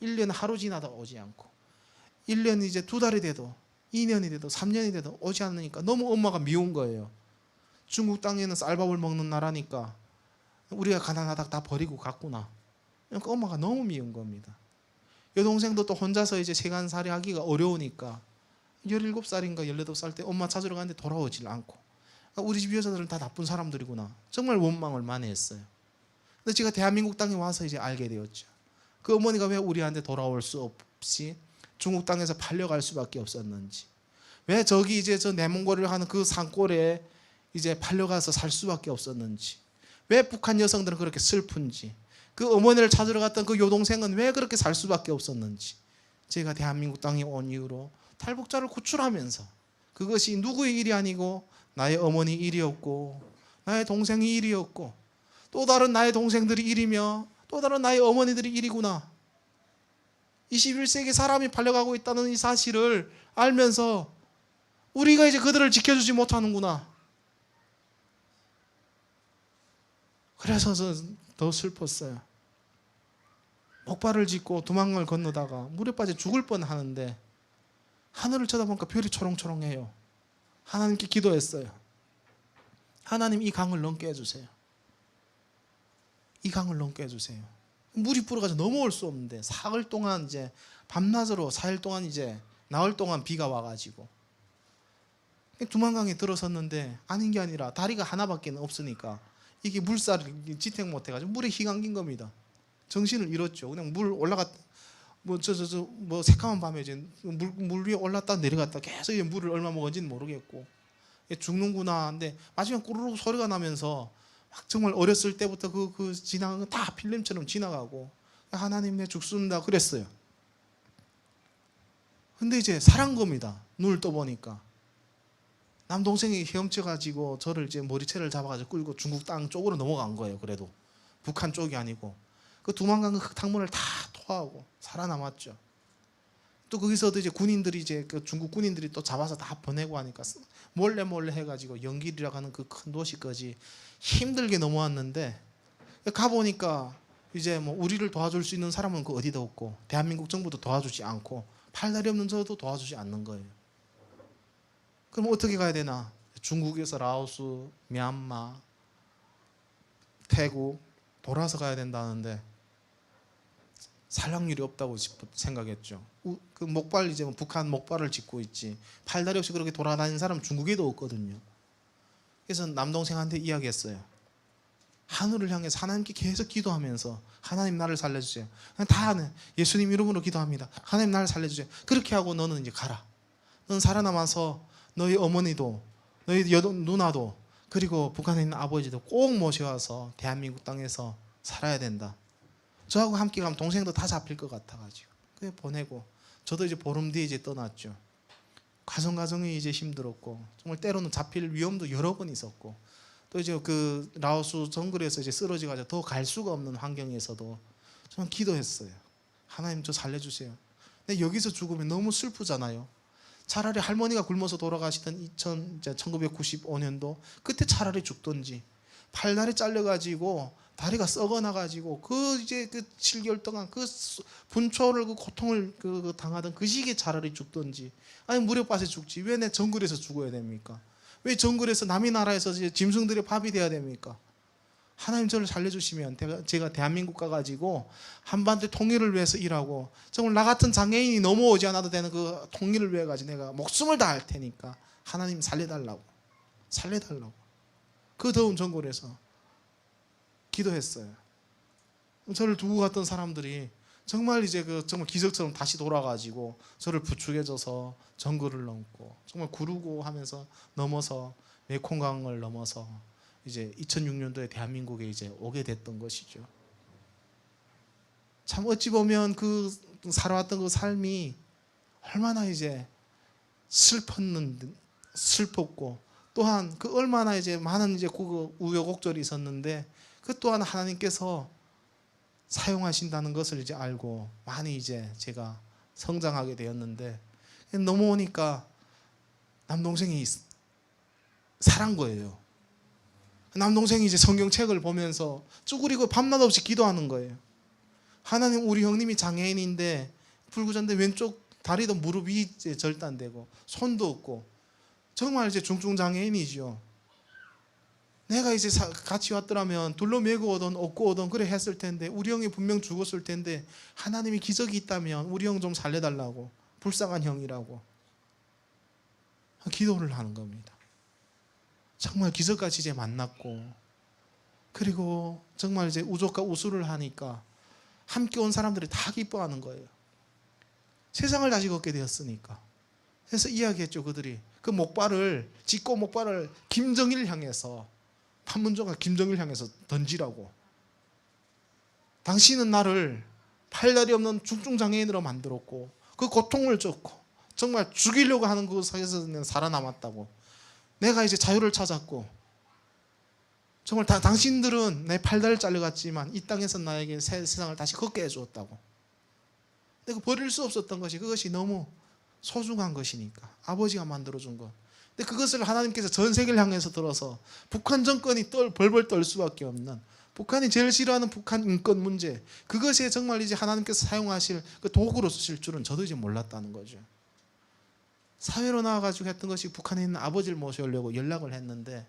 1년 하루 지나도 오지 않고, 1년 이제 2달이 돼도 2년이 돼도 3년이 돼도 오지 않으니까 너무 엄마가 미운 거예요. 중국 땅에는 쌀밥을 먹는 나라니까 우리가 가난하다 다 버리고 갔구나. 그러니까 엄마가 너무 미운 겁니다. 여동생도 또 혼자서 이제 세간살이 하기가 어려우니까 17살인가 18살 때 엄마 찾으러 가는데 돌아오질 않고, 그러니까 우리 집 여자들은 다 나쁜 사람들이구나. 정말 원망을 많이 했어요. 근데 제가 대한민국 땅에 와서 이제 알게 되었죠. 그 어머니가 왜 우리한테 돌아올 수 없이 중국 땅에서 팔려갈 수밖에 없었는지, 왜 저기 이제 저 내몽골을 하는 그 산골에 이제 팔려가서 살 수밖에 없었는지, 왜 북한 여성들은 그렇게 슬픈지, 그 어머니를 찾으러 갔던 그 여동생은 왜 그렇게 살 수밖에 없었는지, 제가 대한민국 땅에 온 이후로 탈북자를 구출하면서, 그것이 누구의 일이 아니고 나의 어머니 일이었고, 나의 동생의 일이었고, 또 다른 나의 동생들이 일이며, 또 다른 나의 어머니들이 일이구나. 21세기 사람이 팔려가고 있다는 이 사실을 알면서 우리가 이제 그들을 지켜주지 못하는구나. 그래서 더 슬펐어요. 목발을 짚고 두만강을 건너다가 물에 빠져 죽을 뻔하는데 하늘을 쳐다보니까 별이 초롱초롱해요. 하나님께 기도했어요. 하나님, 이 강을 넘게 해주세요. 이 강을 넘게 해주세요. 물이 불어가지고 넘어올 수 없는데 사흘 동안 이제 밤낮으로 4일 동안 이제 나흘 동안 비가 와가지고 두만강에 들어섰는데, 아닌 게 아니라 다리가 하나밖에 없으니까 이게 물살을 지탱 못해가지고 물에 휘감긴 겁니다. 정신을 잃었죠. 그냥 뭐 새까만 밤에 이제 물 위에 올랐다 내려갔다 계속 이제 물을 얼마 먹은지는 모르겠고 죽는구나. 근데 마지막 꾸르륵 소리가 나면서 막 정말 어렸을 때부터 그 지나간 거 다 필름처럼 지나가고 하나님 내 죽습니다 그랬어요. 근데 이제 살한 겁니다. 눈을 떠보니까 남동생이 헤엄쳐가지고 저를 이제 머리채를 잡아가지고 끌고 중국 땅 쪽으로 넘어간 거예요. 그래도 북한 쪽이 아니고 그 도망간 그 흙탕물을 다 토하고 살아남았죠. 또 거기서도 이제 군인들이 이제 그 중국 군인들이 또 잡아서 다 보내고 하니까 몰래 해가지고 영길이라고 하는 그 큰 도시까지 힘들게 넘어왔는데 가보니까 이제 뭐 우리를 도와줄 수 있는 사람은 그 어디도 없고 대한민국 정부도 도와주지 않고 팔다리 없는 저도 도와주지 않는 거예요. 그럼 어떻게 가야 되나? 중국에서 라오스, 미얀마, 태국 돌아서 가야 된다는데 살 확률이 없다고 생각했죠. 그 목발 이제 북한 목발을 짚고 있지 팔다리 없이 그렇게 돌아다니는 사람 중국에도 없거든요. 그래서 남동생한테 이야기했어요. 하늘을 향해서 하나님께 계속 기도하면서 하나님 나를 살려주세요. 다 하는 예수님 이름으로 기도합니다. 하나님 나를 살려주세요. 그렇게 하고 너는 이제 가라. 너는 살아남아서 너희 어머니도 너희 누나도 그리고 북한에 있는 아버지도 꼭 모셔와서 대한민국 땅에서 살아야 된다. 저하고 함께 가면 동생도 다 잡힐 것 같아가지고 그래 보내고 저도 이제 보름 뒤에 이제 떠났죠. 과정이 이제 힘들었고 정말 때로는 잡힐 위험도 여러 번 있었고 또 이제 그 라오스 정글에서 이제 쓰러져가지고 더 갈 수가 없는 환경에서도 저는 기도했어요. 하나님 저 살려주세요. 근데 여기서 죽으면 너무 슬프잖아요. 차라리 할머니가 굶어서 돌아가시던 1995년도 그때 차라리 죽던지 팔다리 잘려가지고 다리가 썩어나가지고 그 이제 그 7개월 동안 그 분초를 그 고통을 당하던 그 시기에 차라리 죽던지 아니 무렵밭에 죽지 왜 내 정글에서 죽어야 됩니까? 왜 정글에서 남의 나라에서 이제 짐승들의 밥이 돼야 됩니까? 하나님 저를 살려주시면 제가 대한민국 가가지고 한반도 통일을 위해서 일하고 정말 나 같은 장애인이 넘어오지 않아도 되는 그 통일을 위해 가지고 내가 목숨을 다할 테니까 하나님 살려달라고 그 더운 정글에서 기도했어요. 저를 두고 갔던 사람들이 정말 이제 정말 기적처럼 다시 돌아가지고 저를 부축해줘서 정글을 넘고 정말 구르고 하면서 넘어서 메콩강을 넘어서 이제 2006년도에 대한민국에 이제 오게 됐던 것이죠. 참 어찌 보면 그 살아왔던 그 삶이 얼마나 이제 슬펐고 또한 그 얼마나 이제 많은 이제 그 우여곡절이 있었는데 그 또한 하나님께서 사용하신다는 것을 이제 알고 많이 이제 제가 성장하게 되었는데 넘어오니까 남동생이 살한 거예요. 남동생이 이제 성경책을 보면서 쭈그리고 밤낮 없이 기도하는 거예요. 하나님 우리 형님이 장애인인데 불구자인데 왼쪽 다리도 무릎이 이제 절단되고 손도 없고 정말 이제 중증 장애인이죠. 내가 이제 같이 왔더라면 둘러매고 오던 업고 오던 그래 했을 텐데 우리 형이 분명 죽었을 텐데 하나님이 기적이 있다면 우리 형 좀 살려달라고 불쌍한 형이라고 기도를 하는 겁니다. 정말 기적같이 이제 만났고 그리고 정말 이제 우족과 우수를 하니까 함께 온 사람들이 다 기뻐하는 거예요. 세상을 다시 걷게 되었으니까. 그래서 이야기했죠. 그들이 그 목발을 짚고 목발을 김정일 향해서 판문조가 김정일 향해서 던지라고. 당신은 나를 팔다리 없는 중증장애인으로 만들었고 그 고통을 줬고 정말 죽이려고 하는 그곳에서 살아남았다고. 내가 이제 자유를 찾았고 정말 당신들은 내 팔다리를 잘려갔지만 이 땅에서 나에게 세상을 다시 걷게 해주었다고. 내가 버릴 수 없었던 것이 그것이 너무 소중한 것이니까 아버지가 만들어준 것. 근데 그것을 하나님께서 전 세계를 향해서 들어서 북한 정권이 벌벌 떨 수밖에 없는 북한이 제일 싫어하는 북한 인권 문제 그것에 정말 이제 하나님께서 사용하실 그 도구로 쓰실 줄은 저도 이제 몰랐다는 거죠. 사회로 나와가지고 했던 것이 북한에 있는 아버지를 모셔오려고 연락을 했는데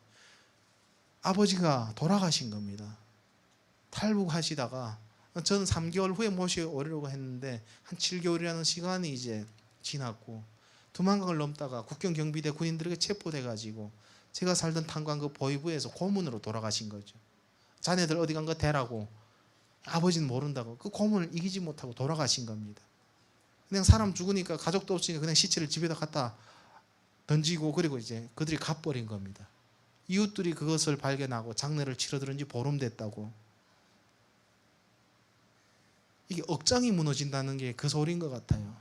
아버지가 돌아가신 겁니다. 탈북하시다가 저는 3개월 후에 모셔오려고 했는데 한 7개월이라는 시간이 이제 지났고 두만강을 넘다가 국경 경비대 군인들에게 체포돼가지고 제가 살던 탄광 그 보이부에서 고문으로 돌아가신 거죠. 자네들 어디 간 거 대라고. 아버지는 모른다고 그 고문을 이기지 못하고 돌아가신 겁니다. 그냥 사람 죽으니까 가족도 없으니까 그냥 시체를 집에다 갖다 던지고 그리고 이제 그들이 가버린 겁니다. 이웃들이 그것을 발견하고 장례를 치러들은 지 보름 됐다고. 이게 억장이 무너진다는 게 그 소리인 것 같아요.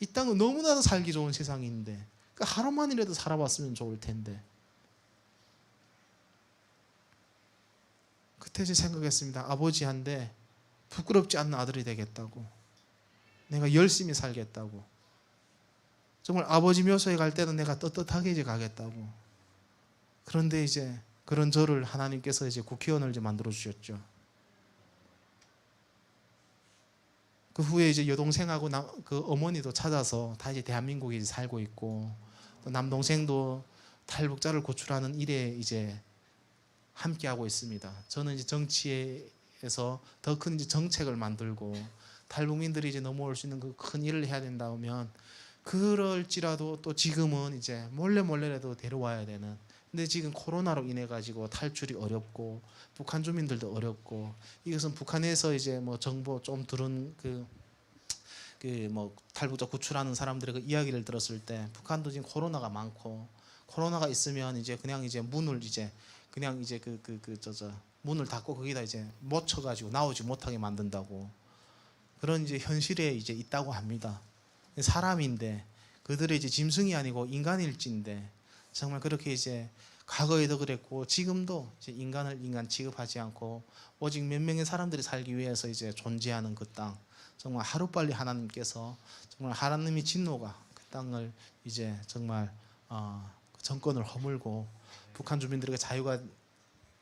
이 땅은 너무나도 살기 좋은 세상인데 그러니까 하루만이라도 살아봤으면 좋을 텐데. 그때 이제 생각했습니다. 아버지한테 부끄럽지 않는 아들이 되겠다고. 내가 열심히 살겠다고. 정말 아버지 묘소에 갈 때는 내가 떳떳하게 이제 가겠다고. 그런데 이제 그런 저를 하나님께서 이제 국회의원을 이제 만들어 주셨죠. 그 후에 이제 여동생하고 그 어머니도 찾아서 다 이제 대한민국에 이제 살고 있고, 또 남동생도 탈북자를 고출하는 일에 이제 함께 하고 있습니다. 저는 이제 정치에서 더 큰 이제 정책을 만들고 탈북민들이 이제 넘어올 수 있는 그 큰 일을 해야 된다면, 그럴지라도 또 지금은 이제 몰래라도 데려와야 되는. 근데 지금 코로나로 인해 가지고 탈출이 어렵고 북한 주민들도 어렵고, 이것은 북한에서 이제 뭐 정보 좀 들은 그 뭐 탈북자 구출하는 사람들의 그 이야기를 들었을 때, 북한도 지금 코로나가 많고, 코로나가 있으면 이제 그냥 이제 문을 이제 그냥 이제 문을 닫고 거기다 이제 못 쳐가지고 나오지 못하게 만든다고. 그런 이제 현실에 이제 있다고 합니다. 사람인데 그들의 이제 짐승이 아니고 인간일진데, 정말 그렇게 이제 과거에도 그랬고 지금도 이제 인간을 인간 취급하지 않고 오직 몇 명의 사람들이 살기 위해서 이제 존재하는 그 땅, 정말 하루빨리 하나님께서 정말 하나님의 진노가 그 땅을 이제 정말 정권을 허물고 북한 주민들에게 자유가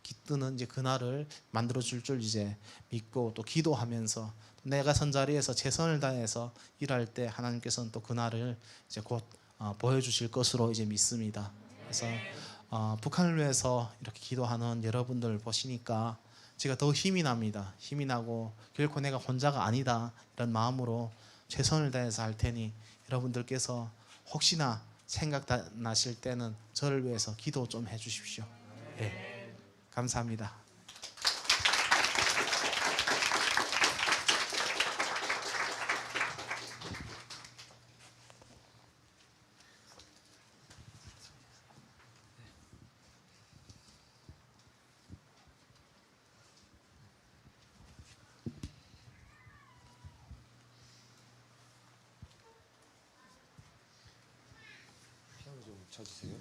깃드는 이제 그날을 만들어 줄 줄 이제 믿고 또 기도하면서, 내가 선 자리에서 최선을 다해서 일할 때 하나님께서는 또 그날을 이제 곧 보여주실 것으로 이제 믿습니다. 그래서 북한을 위해서 이렇게 기도하는 여러분들 보시니까 제가 더 힘이 납니다. 힘이 나고 결코 내가 혼자가 아니다 이런 마음으로 최선을 다해서 할 테니, 여러분들께서 혹시나 생각 나실 때는 저를 위해서 기도 좀 해주십시오. 네, 감사합니다. 쳐주세요.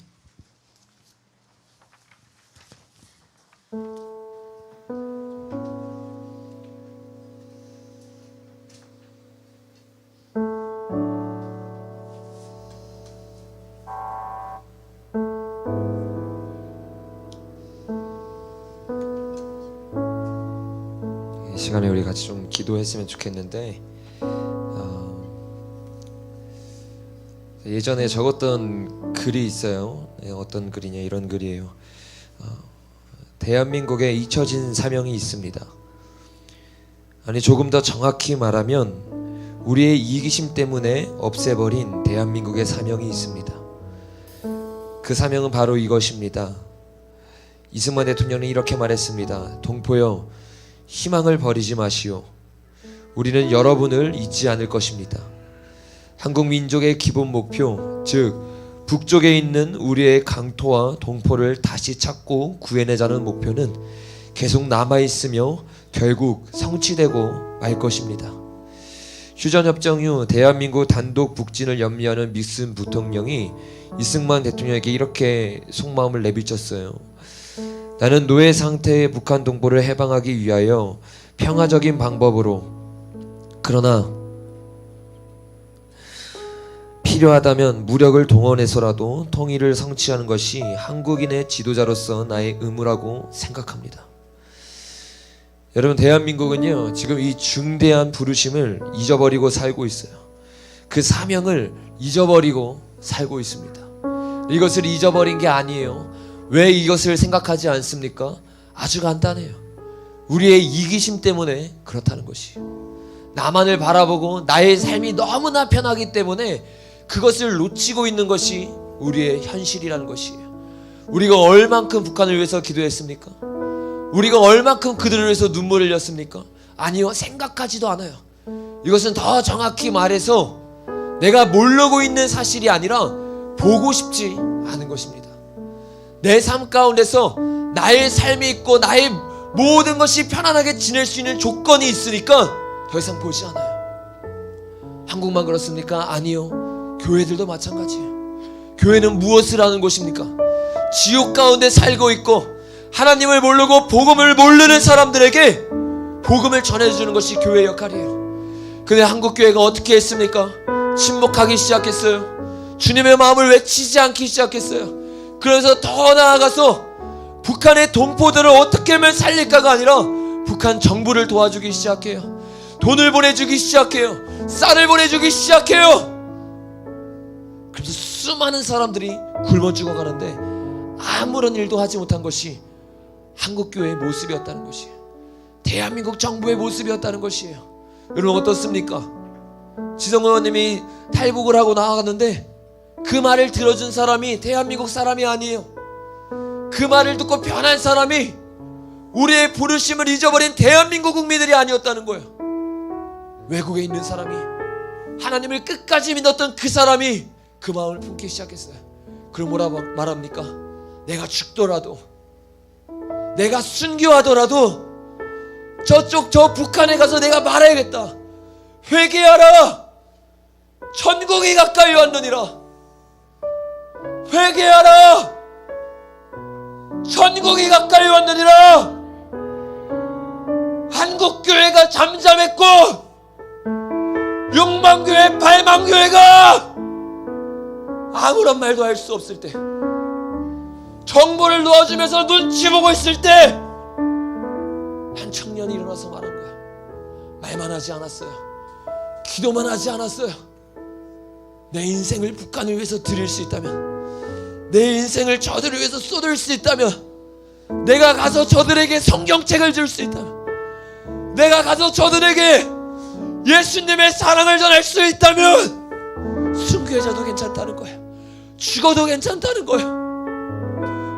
이 시간에 우리 같이 좀 기도했으면 좋겠는데, 예전에 적었던 글이 있어요. 어떤 글이냐, 이런 글이에요. 대한민국에 잊혀진 사명이 있습니다. 아니, 조금 더 정확히 말하면 우리의 이기심 때문에 없애버린 대한민국의 사명이 있습니다. 그 사명은 바로 이것입니다. 이승만 대통령이 이렇게 말했습니다. 동포여, 희망을 버리지 마시오. 우리는 여러분을 잊지 않을 것입니다. 한국 민족의 기본 목표, 즉 북쪽에 있는 우리의 강토와 동포를 다시 찾고 구해내자는 목표는 계속 남아있으며 결국 성취되고 말 것입니다. 휴전협정 이후 대한민국 단독 북진을 염려하는 닉슨 부통령이 이승만 대통령에게 이렇게 속마음을 내비쳤어요. 나는 노예 상태의 북한 동포를 해방하기 위하여 평화적인 방법으로, 그러나 필요하다면 무력을 동원해서라도 통일을 성취하는 것이 한국인의 지도자로서 나의 의무라고 생각합니다. 여러분, 대한민국은요 지금 이 중대한 부르심을 잊어버리고 살고 있어요. 그 사명을 잊어버리고 살고 있습니다. 이것을 잊어버린 게 아니에요. 왜 이것을 생각하지 않습니까? 아주 간단해요. 우리의 이기심 때문에 그렇다는 것이에요. 나만을 바라보고 나의 삶이 너무나 편하기 때문에 그것을 놓치고 있는 것이 우리의 현실이라는 것이에요. 우리가 얼만큼 북한을 위해서 기도했습니까? 우리가 얼만큼 그들을 위해서 눈물을 흘렸습니까? 아니요, 생각하지도 않아요. 이것은 더 정확히 말해서 내가 모르고 있는 사실이 아니라 보고 싶지 않은 것입니다. 내 삶 가운데서 나의 삶이 있고 나의 모든 것이 편안하게 지낼 수 있는 조건이 있으니까 더 이상 보지 않아요. 한국만 그렇습니까? 아니요. 교회들도 마찬가지예요. 교회는 무엇을 하는 곳입니까? 지옥 가운데 살고 있고 하나님을 모르고 복음을 모르는 사람들에게 복음을 전해주는 것이 교회의 역할이에요. 근데 한국교회가 어떻게 했습니까? 침묵하기 시작했어요. 주님의 마음을 외치지 않기 시작했어요. 그래서 더 나아가서 북한의 동포들을 어떻게 하면 살릴까가 아니라 북한 정부를 도와주기 시작해요. 돈을 보내주기 시작해요. 쌀을 보내주기 시작해요. 그래서 수많은 사람들이 굶어 죽어가는데 아무런 일도 하지 못한 것이 한국교회의 모습이었다는 것이에요. 대한민국 정부의 모습이었다는 것이에요. 여러분 어떻습니까? 지성 의원님이 탈북을 하고 나아갔는데 그 말을 들어준 사람이 대한민국 사람이 아니에요. 그 말을 듣고 변한 사람이 우리의 부르심을 잊어버린 대한민국 국민들이 아니었다는 거예요. 외국에 있는 사람이, 하나님을 끝까지 믿었던 그 사람이 그 마음을 품기 시작했어요. 그럼 뭐라 말합니까? 내가 죽더라도, 내가 순교하더라도 저쪽 저 북한에 가서 내가 말해야겠다. 회개하라. 천국이 가까이 왔느니라. 회개하라. 천국이 가까이 왔느니라. 한국교회가 잠잠했고 욕망교회, 발망교회가 아무런 말도 할 수 없을 때, 정보를 놓아주면서 눈치 보고 있을 때 한 청년이 일어나서 말한 거야. 말만 하지 않았어요. 기도만 하지 않았어요. 내 인생을 북한을 위해서 드릴 수 있다면, 내 인생을 저들을 위해서 쏟을 수 있다면, 내가 가서 저들에게 성경책을 줄 수 있다면, 내가 가서 저들에게 예수님의 사랑을 전할 수 있다면 순교해져도 괜찮다는 거예요. 죽어도 괜찮다는 거예요.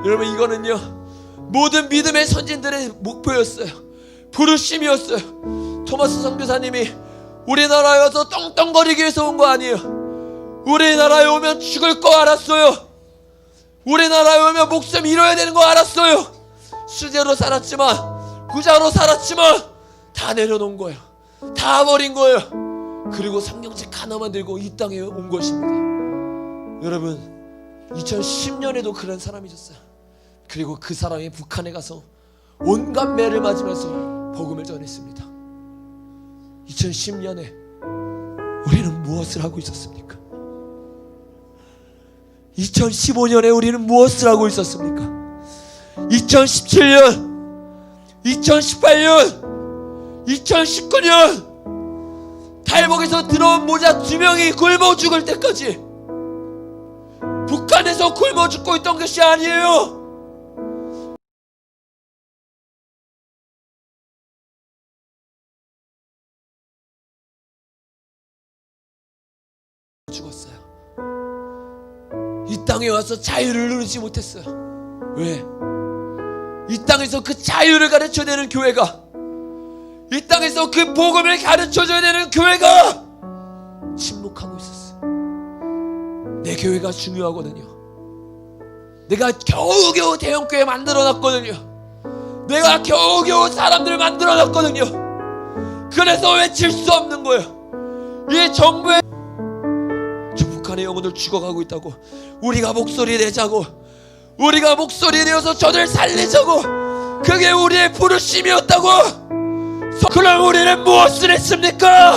여러분 이거는요 모든 믿음의 선진들의 목표였어요. 부르심이었어요. 토마스 선교사님이 우리나라에 와서 떵떵거리기 위해서 온 거 아니에요. 우리나라에 오면 죽을 거 알았어요. 우리나라에 오면 목숨 잃어야 되는 거 알았어요. 수제로 살았지만, 부자로 살았지만 다 내려놓은 거예요. 다 버린 거예요. 그리고 성경책 하나만 들고 이 땅에 온 것입니다. 여러분 2010년에도 그런 사람이 있었어요. 그리고 그 사람이 북한에 가서 온갖 매를 맞으면서 복음을 전했습니다. 2010년에 우리는 무엇을 하고 있었습니까? 2015년에 우리는 무엇을 하고 있었습니까? 2017년, 2018년, 2019년 탈북에서 들어온 모자 2명이 굶어 죽을 때까지 북한에서 굶어 죽고 있던 것이 아니에요. 죽었어요. 이 땅에 와서 자유를 누리지 못했어요. 왜? 이 땅에서 그 자유를 가르쳐내는 교회가, 이 땅에서 그 복음을 가르쳐줘야 되는 교회가 침묵하고 있었어요. 내 교회가 중요하거든요. 내가 겨우겨우 대형교회 만들어놨거든요. 내가 겨우겨우 사람들을 만들어놨거든요. 그래서 외칠 수 없는 거예요. 이 정부의 저 북한의 영혼들 죽어가고 있다고 우리가 목소리 내자고, 우리가 목소리 내어서 저들 살리자고, 그게 우리의 부르심이었다고. 그럼 우리는 무엇을 했습니까?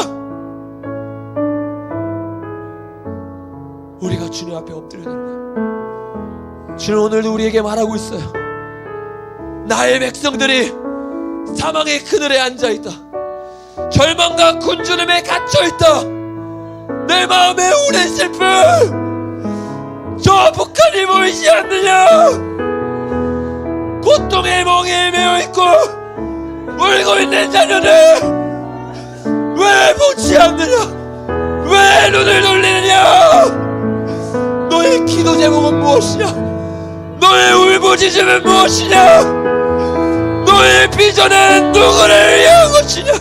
우리가 주님 앞에 엎드려야 되는 거예요. 주님 오늘도 우리에게 말하고 있어요. 나의 백성들이 사망의 그늘에 앉아있다. 절망과 굶주림에 갇혀있다. 내 마음에 오랜 슬픔, 저 북한이 보이지 않느냐? 고통의 멍에 매여있고 울고 있는 자녀들 왜 보지 않느냐? 왜 눈을 돌리느냐? 너의 기도 제목은 무엇이냐? 너의 울부짖음은 무엇이냐? 너의 비전은 누구를 위한 것이냐?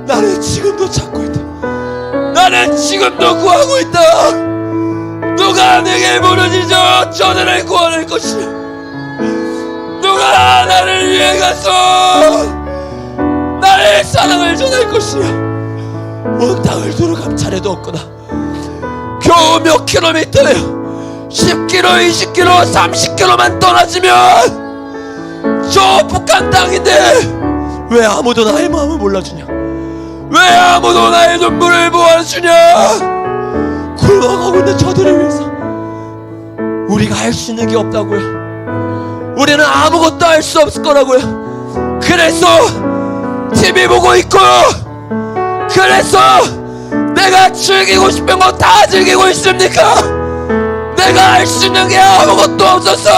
나는 지금도 찾고 있다. 나는 지금도 구하고 있다. 누가 내게 부르짖어 저들을 구원할 것이냐? 누가 나를 위해 가서 나의 사랑을 전할 것이냐? 온 땅을 두루 감찰해도 없구나. 겨우 몇 킬로미터야. 10km, 20km, 30km만 떠나지면 저 북한 땅인데 왜 아무도 나의 마음을 몰라주냐? 왜 아무도 나의 눈물을 보아주냐? 굴러가고 있는 저들을 위해서 우리가 할 수 있는 게 없다고요. 우리는 아무것도 할 수 없을 거라고요. 그래서 TV 보고 있고, 그래서 내가 즐기고 싶은 거 다 즐기고 있습니까? 내가 할 수 있는 게 아무것도 없어서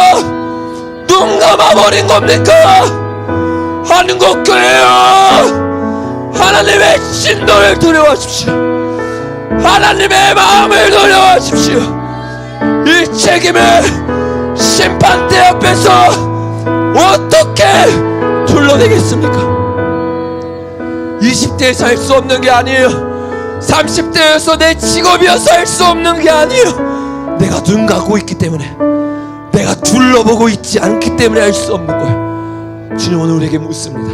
눈 감아버린 겁니까? 한국교회여, 하나님의 진노를 두려워하십시오. 하나님의 마음을 두려워하십시오. 이 책임을 심판대 앞에서 어떻게 둘러대겠습니까? 20대에서 할 수 없는 게 아니에요. 30대에서 내 직업이어서 할 수 없는 게 아니에요. 내가 눈 감고 있기 때문에, 내가 둘러보고 있지 않기 때문에 할 수 없는 거예요. 주님 오늘 우리에게 묻습니다.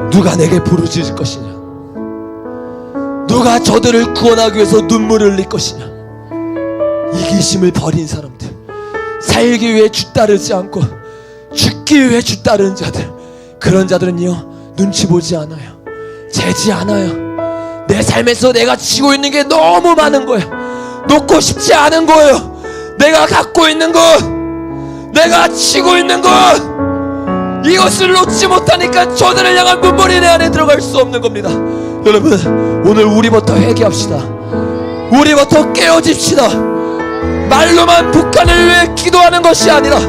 누가 내게 부르짖을 것이냐? 누가 저들을 구원하기 위해서 눈물을 흘릴 것이냐? 이기심을 버린 사람들, 살기 위해 주 따르지 않고 죽기 위해 주 따르는 자들, 그런 자들은요 눈치 보지 않아요. 재지 않아요. 내 삶에서 내가 지고 있는 게 너무 많은 거예요. 놓고 싶지 않은 거예요. 내가 갖고 있는 것, 내가 지고 있는 것, 이것을 놓지 못하니까 저들을 향한 눈물이 내 안에 들어갈 수 없는 겁니다. 여러분, 오늘 우리부터 회개합시다. 우리부터 깨어집시다. 말로만 북한을 위해 기도하는 것이 아니라,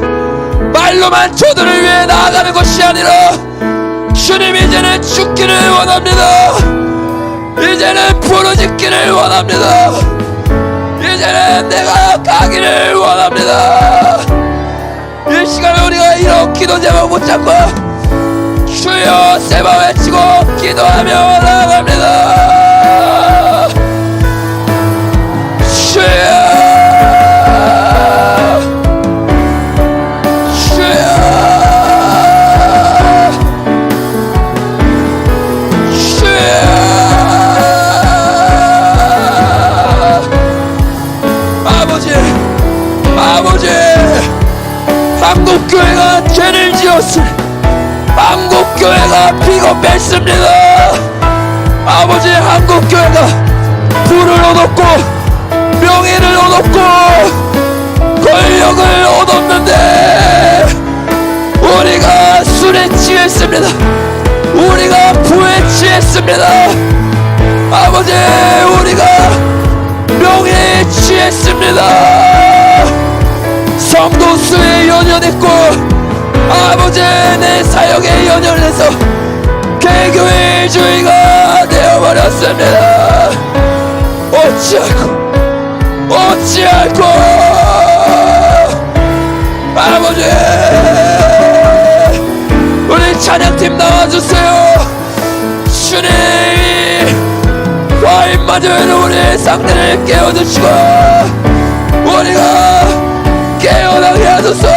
말로만 저들을 위해 나아가는 것이 아니라, 주님 이제는 죽기를 원합니다. 이제는 부르짖기를 원합니다. 이제는 내가 가기를 원합니다. 이 시간에 우리가 이런 기도 제목 붙잡고 주여 세 번 외치고 기도하며 나아갑니다. 주여, 한국교회가 죄를 지었으니 한국교회가 비겁했습니다. 아버지, 한국교회가 부를 얻었고 명예를 얻었고 권력을 얻었는데 우리가 술에 취했습니다. 우리가 부에 취했습니다. 아버지, 우리가 명예에 취했습니다. 성도수에 연연했고 아버지 내 사역에 연연해서 개교회주의가 되어버렸습니다. 어찌할꼬 아버지, 우리 찬양팀 나와주세요. 주님, 과인 맞은 우리의 상대를 깨워주시고 우리가 깨어나게 하소서.